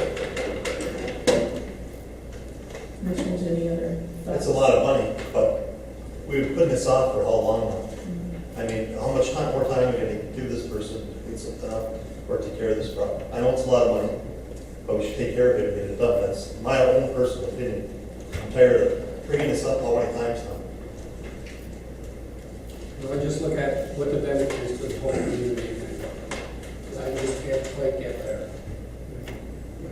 Commissioners, any other thoughts? It's a lot of money, but we've been putting this off for how long now? I mean, how much time, more time are we gonna give this person to clean something up or take care of this problem? I know it's a lot of money, but we should take care of it and get it done. That's my own personal opinion. I'm tired of bringing this up how many times now. Well, just look at what the benefit is to the whole community. I just can't quite get there. I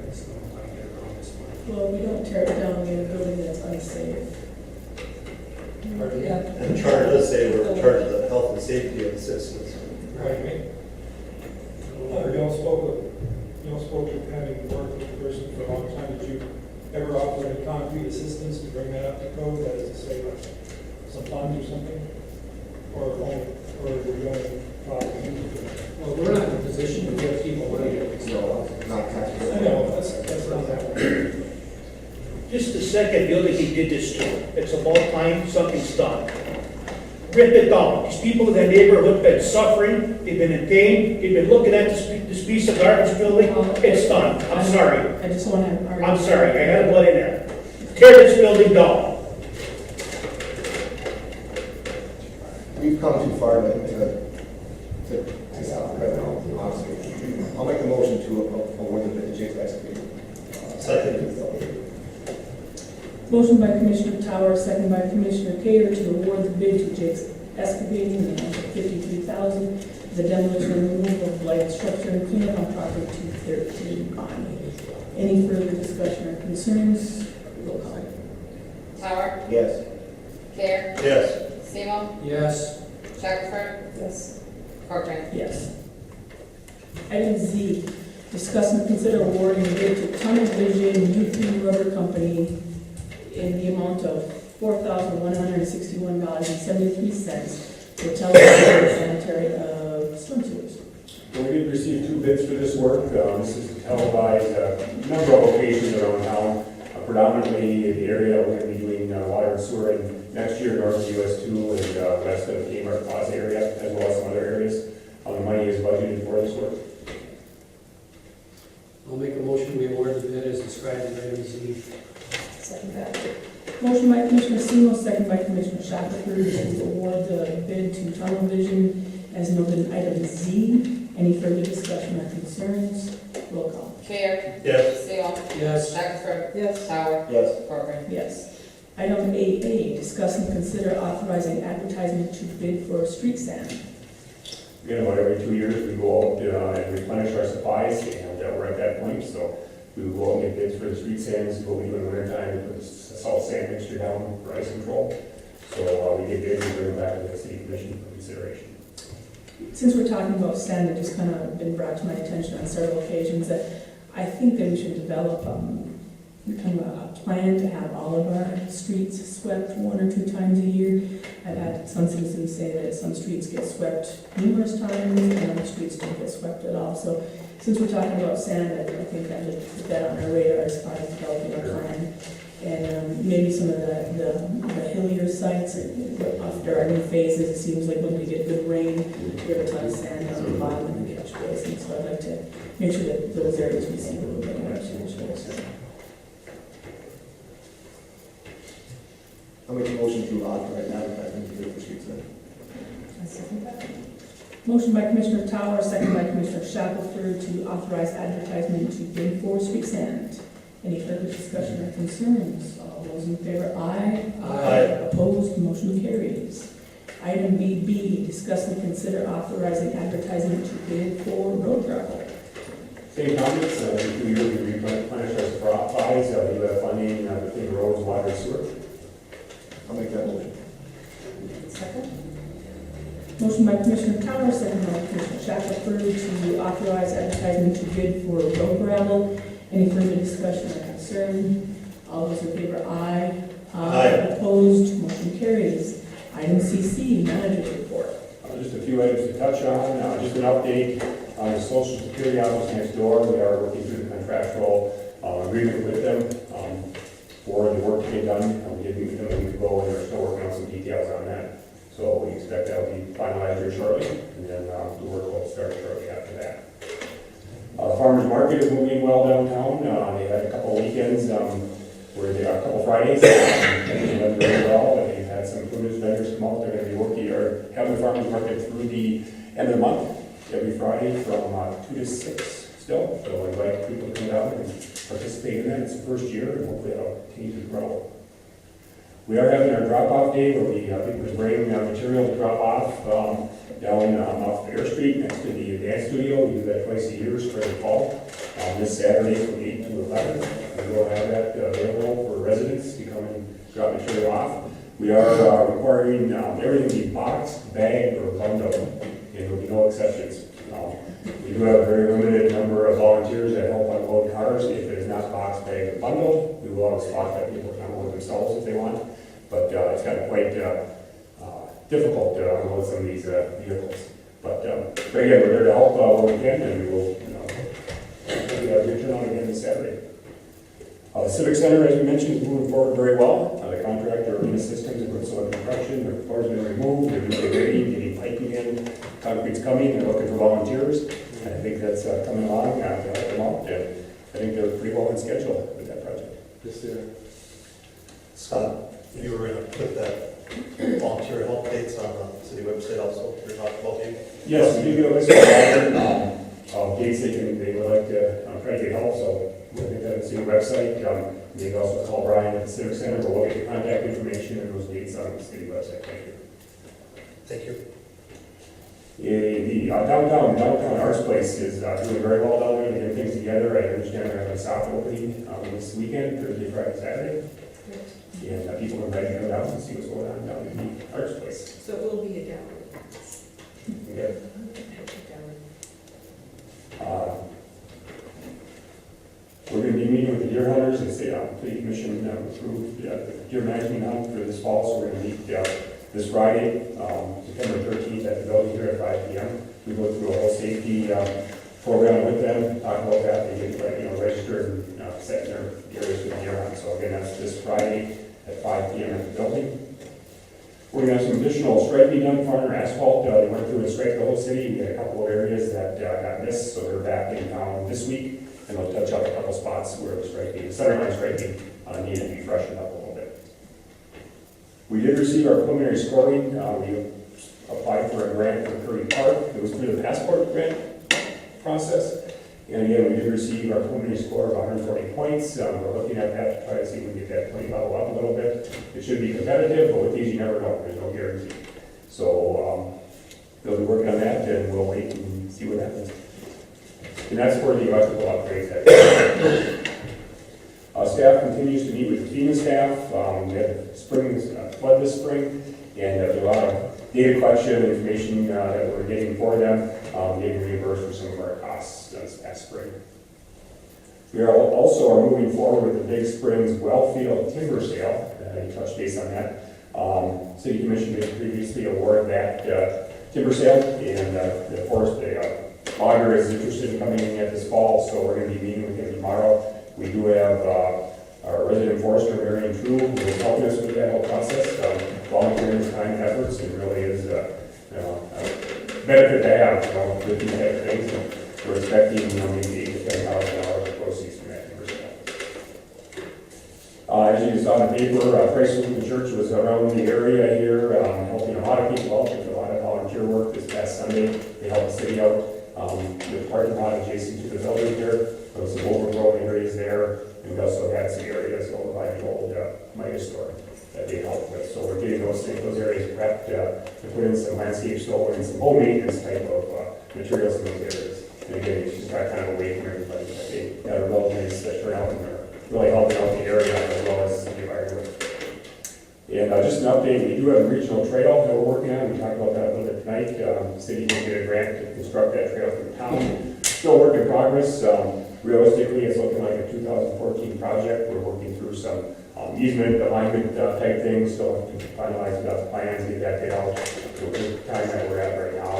just don't know how to get around this one. Well, we don't tear it down in a building that's unsafe. Pardon me? Yeah. And the charter does say we're in charge of the health and safety of the citizens. Right. You don't spoke of having worked with the person for a long time. Did you ever offer any concrete assistance to bring that up to code, that is to say, some funds or something? Or were you only talking? Well, we're not in a position to give people money to fix it. No, not taxpayer. I know, that's not that way. This is the second building he did this to. It's about time something's done. Rip it down. These people in that neighborhood have been suffering, they've been in pain, they've been looking at this piece of garbage building. It's done. I'm sorry. I just want to argue. I'm sorry, I had blood in there. Tear this building down. We've come too far to stop right now, honestly. I'll make a motion to award the bid to Jake's Excavating. Second. Motion by Commissioner Towers, second by Commissioner Cater to award the bid to Jake's Excavating in the amount of $53,000, the demolition and removal of blighted structure and cleanup on property 213 on. Any further discussion or concerns? Roll call. Tower, Yes. Care, Yes. Seymour, Yes, Shackelford, Yes. Corcoran. Yes. Item Z, discuss and consider awarding a bid to Tunnel Vision U3 Rubber Company in the amount of $4,161.73 for telephone sanitary storm sewers. Well, we did receive 2 bids for this work. This is televised a number of locations around town, predominantly the area we're going to be doing water and sewer in next year, north of US 2 and west of Kmart Plaza area, as well as some other areas. The money is budgeted for this work. I'll make a motion, we award the bid as described in item Z. Second that. Motion by Commissioner Semo, second by Commissioner Shackelford to award the bid to Tunnel Vision as noted in item Z. Any further discussion or concerns? Roll call. Care, Yes. Seymour, Yes, Shackelford, Yes. Tower, Yes. Corcoran. Yes. Item 8A, discuss and consider authorizing advertisement to bid for street sand. Again, about every 2 years, we go out and replenish our supplies, and we're at that point, so we will go out and get bids for the street sands. What we do in the winter time, we put the salt sand mixture down for ice control. So we get bids and bring them back to the city commission for consideration. Since we're talking about sand, it just kind of been brought to my attention on several occasions that I think that we should develop kind of a plan to have all of our streets swept 1 or 2 times a year. I've had some citizens say that some streets get swept numerous times and other streets don't get swept at all. So since we're talking about sand, I think that should put that on our radar as far as developing a plan. And maybe some of the hillier sites, after our new phases, it seems like when we get good rain, we have a ton of sand on the bottom of the catch basin. So I'd like to make sure that those areas receive a little bit more attention. So. I'll make a motion to authorize advertising to bid for street sand. I second that. Motion by Commissioner Tower, second by Commissioner Shackelford to authorize advertisement to bid for street sand. Any further discussion or concerns? All those in favor, aye. Aye. Opposed, motion carries. Item BB, discuss and consider authorizing advertisement to bid for road gravel. Same comments, every 2 years we replenish our supplies, we do have funding between roads, water, and sewer. I'll make that motion. Second? Motion by Commissioner Tower, second by Commissioner Shackelford to authorize advertisement to bid for road gravel. Any further discussion or concern? All those in favor, aye. Aye. Opposed, motion carries. Item CC, manager's report. Just a few items to touch on, just an update on the Social Security office next door. We are working through the contractual agreement with them for the work to get done. We did meet with them a week ago, and we're still working on some details on that. So we expect that will be finalized here shortly, and then the work will start shortly after that. Farmers Market is moving well downtown. They had a couple of weekends where they got a couple Fridays, and they went very well. They've had some soon as vendors come out, they're gonna be working, or having the farmers market through the end of the month, every Friday from 2 to 6 still. So I invite people to come down and participate in that. It's the first year, and hopefully it'll continue to grow. We are having our drop-off day where we people bring material to drop off down off Fair Street next to the dance studio. We do that twice a year, spring and fall. This Saturday from 8 to 11. We will have that available for residents to come and drop material off. We are requiring everything to be boxed, bagged, or bundled, and there will be no exceptions. We do have a very limited number of volunteers that help unload cars. If it is not boxed, bagged, or bundled, we will always spot that people can unload themselves if they want. But it's gotten quite difficult to unload some of these vehicles. But again, we're there to help where we can, and we will return on again this Saturday. The Civic Center, as we mentioned, is moving forward very well. The contractor, Arena Systems, has been some construction. The floor's been removed. They're doing the grading, getting piping in. Concrete's coming. They're looking for volunteers. And I think that's coming along to help them out. And I think they're pretty well on schedule with that project. Just there. Scott, you were going to put that volunteer help dates on the city website also. You're talking about maybe? Yes, we do get a list of dates they would like to try to get help. So I think that's the website. You can also call Brian at the Civic Center, but we'll get your contact information and those dates on the city website. Thank you. Thank you. The downtown Arts Place is doing very well down there. They're getting things together. I understand they're having a soft opening this weekend, Thursday, Friday, Saturday. And people are ready to go down and see what's going on down in the Arts Place. So it will be a gallery. Okay. We're going to be meeting with the deer hunters. They say the commission approved the deer management hunt for this fall, so we're going to meet this Friday, September 13th at the building here at 5 p.m. We go through a whole safety program with them, talk about that, they get registered and set their areas for the deer hunt. So again, that's this Friday at 5 p.m. at the building. We're going to have some additional striping done for our asphalt. They went through and striped the whole city. We had a couple of areas that got missed, so they're back in town this week. And they'll touch up a couple spots where the striping, centerline striping needed to be freshened up a little bit. We did receive our preliminary scoring. We applied for a grant for Curry Park. It was through the passport grant process. And again, we did receive our preliminary score of 140 points. We're looking at that to try to see if we can get that point level up a little bit. It should be competitive, but with these you never know. There's no guarantee. So they'll be working on that, and we'll wait and see what happens. And that's for the electrical upgrades. Staff continues to meet with the FEMA staff. We had spring flood this spring, and there's a lot of data collection information that we're getting for them, getting reimbursed for some of our costs this past spring. We are also moving forward with the Big Springs Wellfield timber sale. You touched base on that. City Commission did previously award that timber sale, and the forest auditor is interested in coming in this fall, so we're going to be meeting with him tomorrow. We do have our resident forester, Marion True, who is helping us with that whole process, volunteering his time and efforts. It really is a benefit to have, with these type of things. And we're expecting maybe $8,000 to $10,000 of proceeds from that timber sale. As you saw in the paper, Christ Lutheran Church was around the area here, helping a lot of people out. They did a lot of volunteer work this past Sunday. They helped the city out. The parking lot adjacent to the building here. There was some overgrown areas there, and we also had some areas over by the old Midas store that they helped with. So we're getting those areas prepped to put in some landscape solar and some home maintenance type of materials in those areas. And again, it's just got kind of away from everybody. They got a real nice turnout, and they're really helping out the area as well as the environment. And just an update, we do have a regional trail that we're working on. We talked about that a little bit tonight. The city did get a grant to construct that trail through town. Still a work in progress. Realistically, it's looking like a 2014 project. We're working through some easement, alignment type things. Still have to finalize the plans, get that bid out. So the time that we're at right now,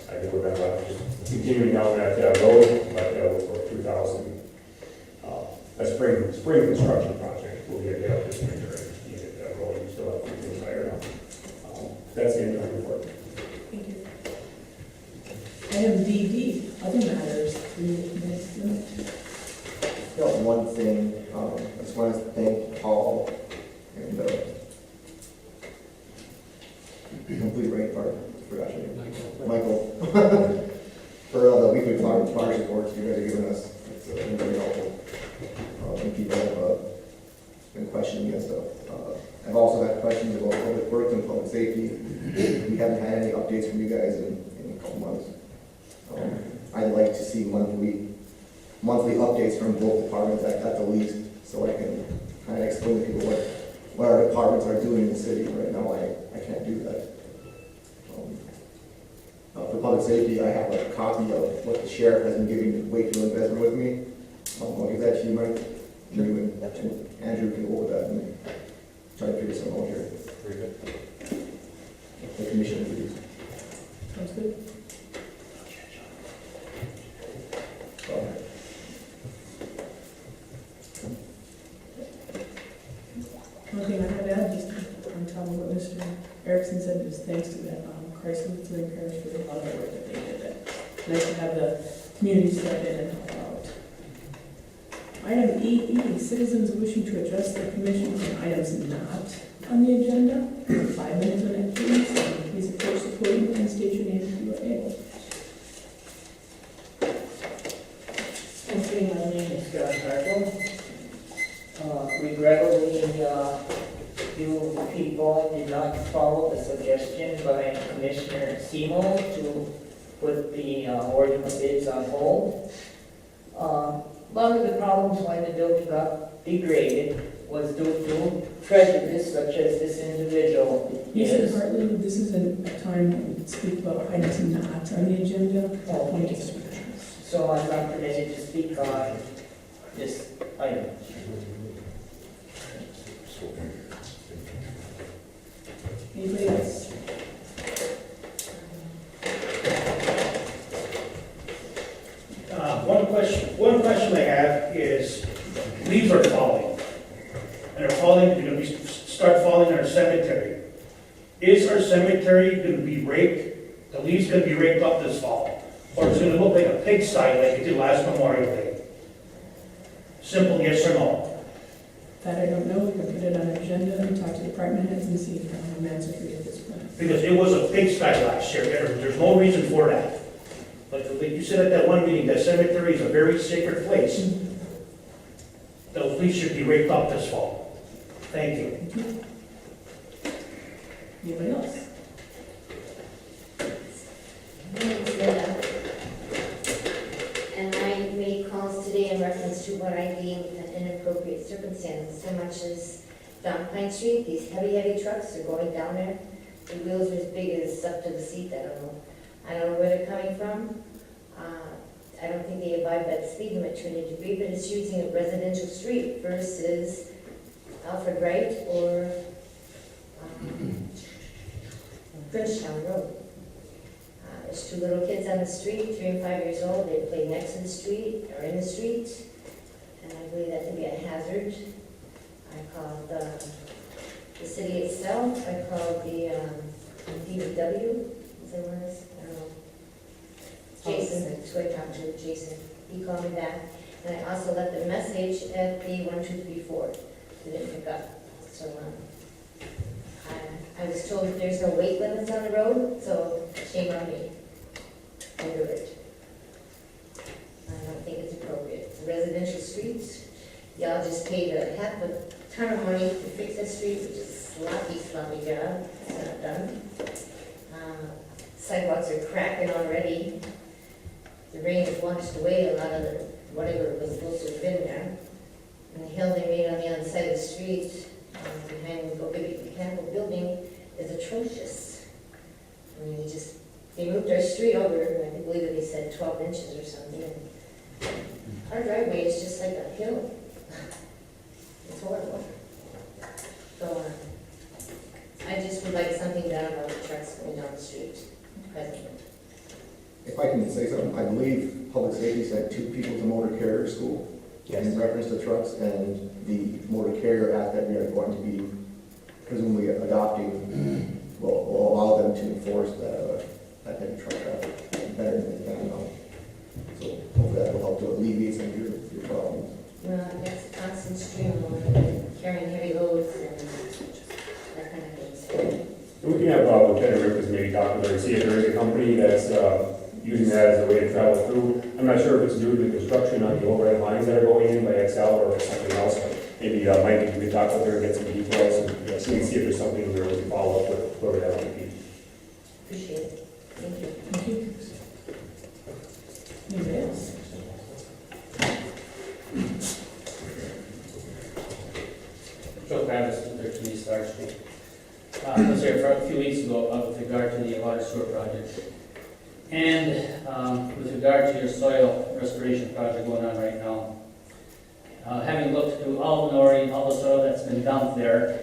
I think we're going to just continuing down that road, but for 2000, a spring construction project. We'll get it out this winter. Still have a few things higher now. That's the end of my report. Thank you. Item DD, other matters. Got one thing, I just want to thank Paul and Michael, for the weekly progress reports you guys are giving us. It's been very helpful. And people have been questioning and stuff. I've also had questions about public works and public safety. We haven't had any updates from you guys in a couple months. I'd like to see monthly updates from both departments at the least, so I can kind of explain to people what our departments are doing in the city. Right now, I can't do that. For public safety, I have a copy of what the sheriff has been giving to Wakefield and Bessemer with me. I'll give that to you, Mike. You and Andrew can go over that and try to figure something out here. Very good. The commission reviews. Sounds good. One thing I had to add, just on top of what Mr. Erickson said, is thanks to that Christ Lutheran Parish for the lot of work that they did. It's nice to have the community step in and help out. Item 8E, citizens wishing to address the commission on items not on the agenda. 5 minutes on it, please. Please approach the podium and state your name if you are able. Okay, my name is John Hartle. Regrettably, you people did not follow the suggestion by Commissioner Semo to put the ordinance bids on hold. A lot of the problems when the building got degraded was due to prejudice such as this individual Mr. is. Hartley, this isn't a time when we speak about items not on the agenda. Point of speech. So I'm not permitted to speak on this item. Anybody else? One question I have is, leaves are falling. And they're falling, they're gonna start falling in our cemetery. Is our cemetery gonna be raked, the leaves gonna be raked up this fall? Or is it gonna look like a pigsty like it did last Memorial Day? Simple yes or no. That I don't know. We can put it on an agenda and talk to department heads and see if I have an answer for you at this point. Because it was a pigsty last year, there's no reason for that. But like you said at that one meeting, that cemetery is a very sacred place. Those leaves should be raked up this fall. Thank you. Anybody else? My name is Linda, and I made calls today in reference to what I deem an inappropriate circumstances, so much as down Pine Street, these heavy trucks are going down there. The wheels are as big as up to the seat, I don't know where they're coming from. I don't think they abide by the speed limit to any degree, but it's using a residential street versus Alfred Wright or Frenchtown Road. There's 2 little kids on the street, 3 and 5 years old. They play next to the street or in the street, and I believe that to be a hazard. I called the city itself. I called the DPW. Is that what it is? I don't know. Jason, that's who I talked to, Jason. He called me back, and I also left a message at the 1234. They didn't pick up. So I was told that there's no weight limits on the road, so shame on me. I do it. I don't think it's appropriate. It's a residential street. Y'all just paid a half a ton of money to fix that street, which is a sloppy job. It's not done. Sidewalks are cracking already. The rain has washed away a lot of the, whatever was supposed to have been there. And the hill they made on the other side of the street, behind the big mechanical building, is atrocious. I mean, they moved our street over, I believe that they said 12 inches or something. And our driveway is just like a hill. It's horrible. So I just would like something done about the trucks going down the street presently. If I can say something, I believe public safety said 2 people to motor carrier school. Yes. In reference to trucks, and the motor carrier act that we are going to be presumably adopting will allow them to enforce that heavy truck traffic better than they can now. So hopefully that will help to alleviate some of your problems. Well, that's a constant stream of carrying heavy loads and that kind of thing. We can have Lieutenant Rickles maybe talk with her and see if there is a company company that's using that as a way to travel through. I'm not sure if it's due to the construction on the overhead lines that are going in by XL or if it's something else, but maybe Mike, we could talk out there and get some details and so we can see if there's something there we can follow up with, whoever that might be. Appreciate it. Thank you. Thank you. Anybody else? Joe Travis, 13 East Star Street. I was here for a few weeks ago with regard to the water sewer project. And with regard to your soil restoration project going on right now, having looked through all the Nori, all the soil that's been dumped there,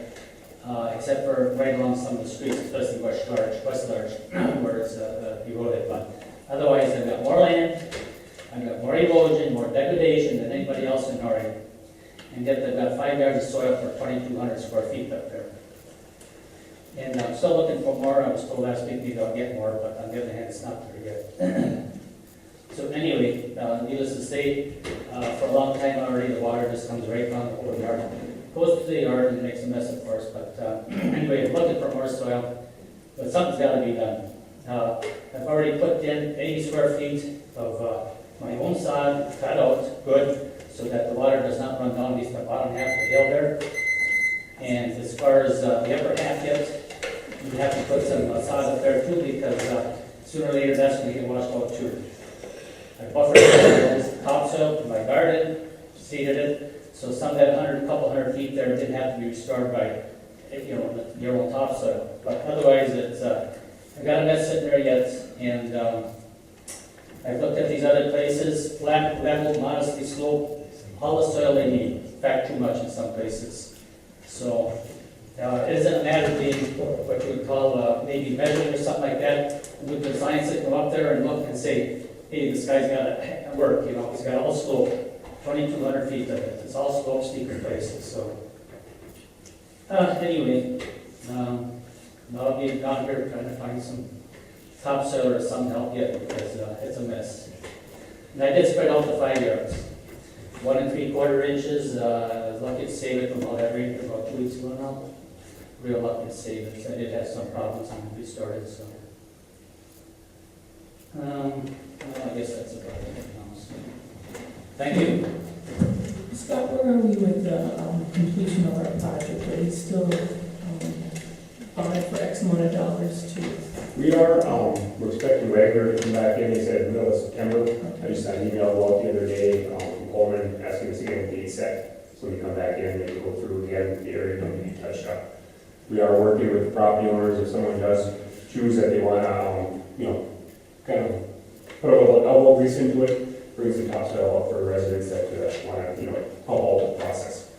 except for right along some of the streets, especially West Larch, where it's eroded. But otherwise, I've got more land, I've got more erosion, more degradation than anybody else in Nori. And yet they've got 5 yards of soil for 2,200 square feet up there. And I'm still looking for more. I was told last week maybe I'll get more, but on the other hand, it's not there yet. So anyway, needless to say, for a long time already, the water just comes right around the whole yard. Goes to the yard and makes a mess, of course. But anyway, I'm looking for more soil, but something's got to be done. I've already put in 80 square feet of my own sod, cut out, good, so that the water does not run down the bottom half of the hill there. And as far as the upper half yet, you have to put some sod up there too, because sooner or later that's going to get washed out too. I buffered this topsoil to my garden, seeded it, so some of that couple hundred feet there didn't have to be restored by, your own topsoil. But otherwise, it's I got a mess sitting there yet, and I've looked at these other places, flat, level, modestly sloped, all the soil they need. In fact, too much in some places. So it isn't a matter of being what you would call maybe measuring or something like that. We can science it, go up there and look and say, hey, this guy's got to work, he's got all slope, 2,200 feet of it. It's all slope, steep places. So anyway, I'll be down here trying to find some topsoil or some help yet because it's a mess. And I did spread out the 5 yards. 1 3/4 inches, lucky to save it from all that rain for about 2 weeks ago now. Real lucky to save it. I did have some problems when we started, so. Well, I guess that's about it now. So. Thank you. Scott, where are we with the completion of our project? Are we still bonded for X amount of dollars to? We are, we're expecting Wagner to come back in, they said middle of September. I just got an email out the other day from Coleman asking us to get a date set. So we come back in and go through again, the area don't need touched up. We are working with the property owners. If someone does choose that they want to, kind of put a little elbow grease into it, bring some topsoil up for residents that want to, help out the process.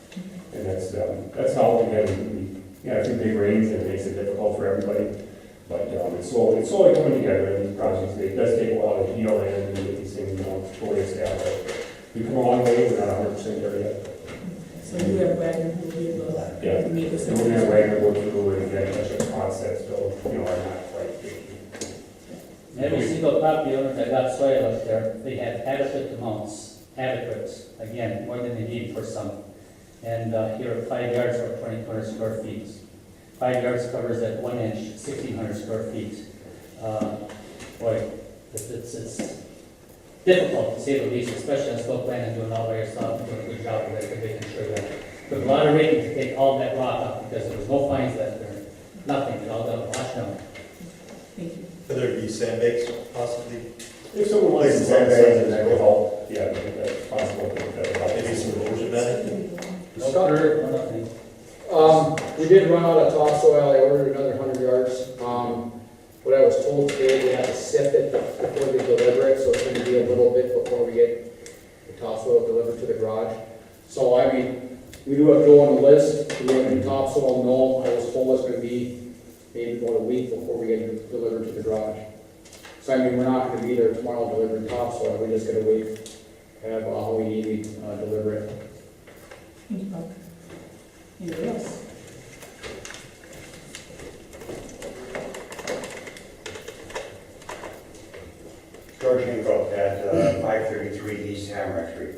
And that's how we have two big rains and it makes it difficult for everybody. But it's slowly coming together in these projects. It does take a while to heal and get these things fully established. We've come a long way, we're not 100% there yet. So you have Wagner who will be able to meet this. And we're going to have Wagner go through and get touch up spots that still, are not quite big. Every single property owner that got soil up there, they had adequate amounts, again, more than they need for some. And here are 5 yards for 2,200 square feet. 5 yards covers at 1 inch, 1,600 square feet. Boy, it's difficult to say the least, especially on slope land and doing all by yourself, doing a good job of it, making sure that. Took a lot of rain to take all that rock up because there was no fines left there. Nothing, it all got washed down. Thank you. Could there be sandbags possibly? If someone wants to sandbags and that could help, yeah, I think that's possible. Maybe some erosion bedding? Nothing. We did run out of topsoil. I ordered another 100 yards. What I was told today, we have to sift it before they deliver it, so it's going to be a little bit before we get the topsoil delivered to the garage. So, we do have to go on the list. Do we have any topsoil? No. I was told it's going to be maybe about a week before we get it delivered to the garage. So, we're not going to be there tomorrow delivering topsoil. We just got to wait to have how we need to deliver it. Thank you, Bob. Anybody else? George Hancock at 533 East Hammer Street.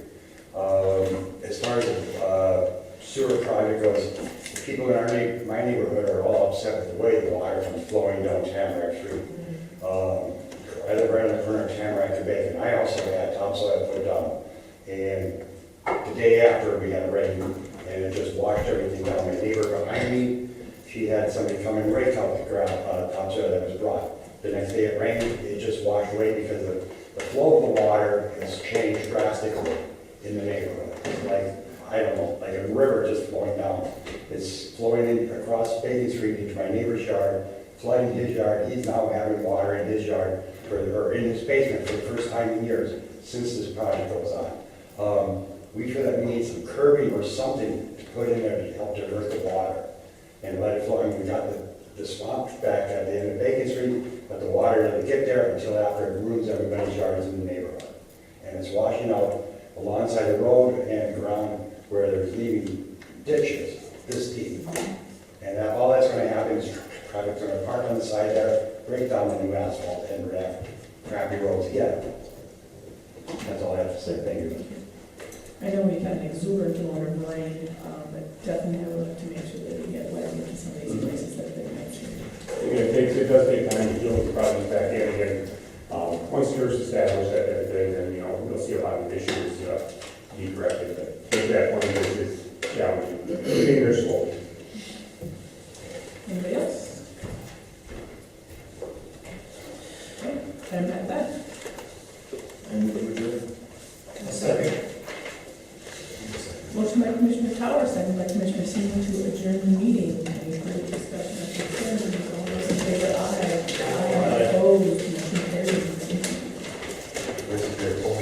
As far as the sewer project goes, people in my neighborhood are all upset with the way the water comes flowing down Tamarack Street. to bacon. I also had topsoil put down. And the day after, we had rain, and it just washed everything down. My neighbor behind me, she had somebody come and rake out the topsoil that was brought. The next day it rained, it just washed away because the flow of the water has changed drastically in the neighborhood. It's like, I don't know, like a river just flowing down. It's flowing in across Bacon Street into my neighbor's yard, flooding his yard. He's now having water in his yard, or in his basement for the first time in years since this project goes on. We feel that we need some curbing or something to put in there to help divert the water and let it flow. I mean, we got the swamp back at the end of Bacon Street, but the water doesn't get there until after it ruins everybody's yards in the neighborhood. And it's washing out alongside the road and ground where there's leaving ditches this deep. And all that's gonna happen is traffic's gonna park on the side there, break down the new asphalt, and we're gonna have crappy roads again. That's all I have to say. Thank you. I know we've had an exuberant amount of rain, but definitely I would like to make sure that we get weather into some of these places that they mentioned. It does take time to deal with the project back in again. Once yours established that everything, then, you'll see a lot of issues be corrected. But at that point, it's challenging. Getting there slowly. Anybody else? Okay, item at that. Second. Motion by Commissioner Towers, second by Commissioner Seaman to adjourn the meeting. Any further discussion of concerns? All those in favor, aye. Aye. Opposed, motion carries. This is your full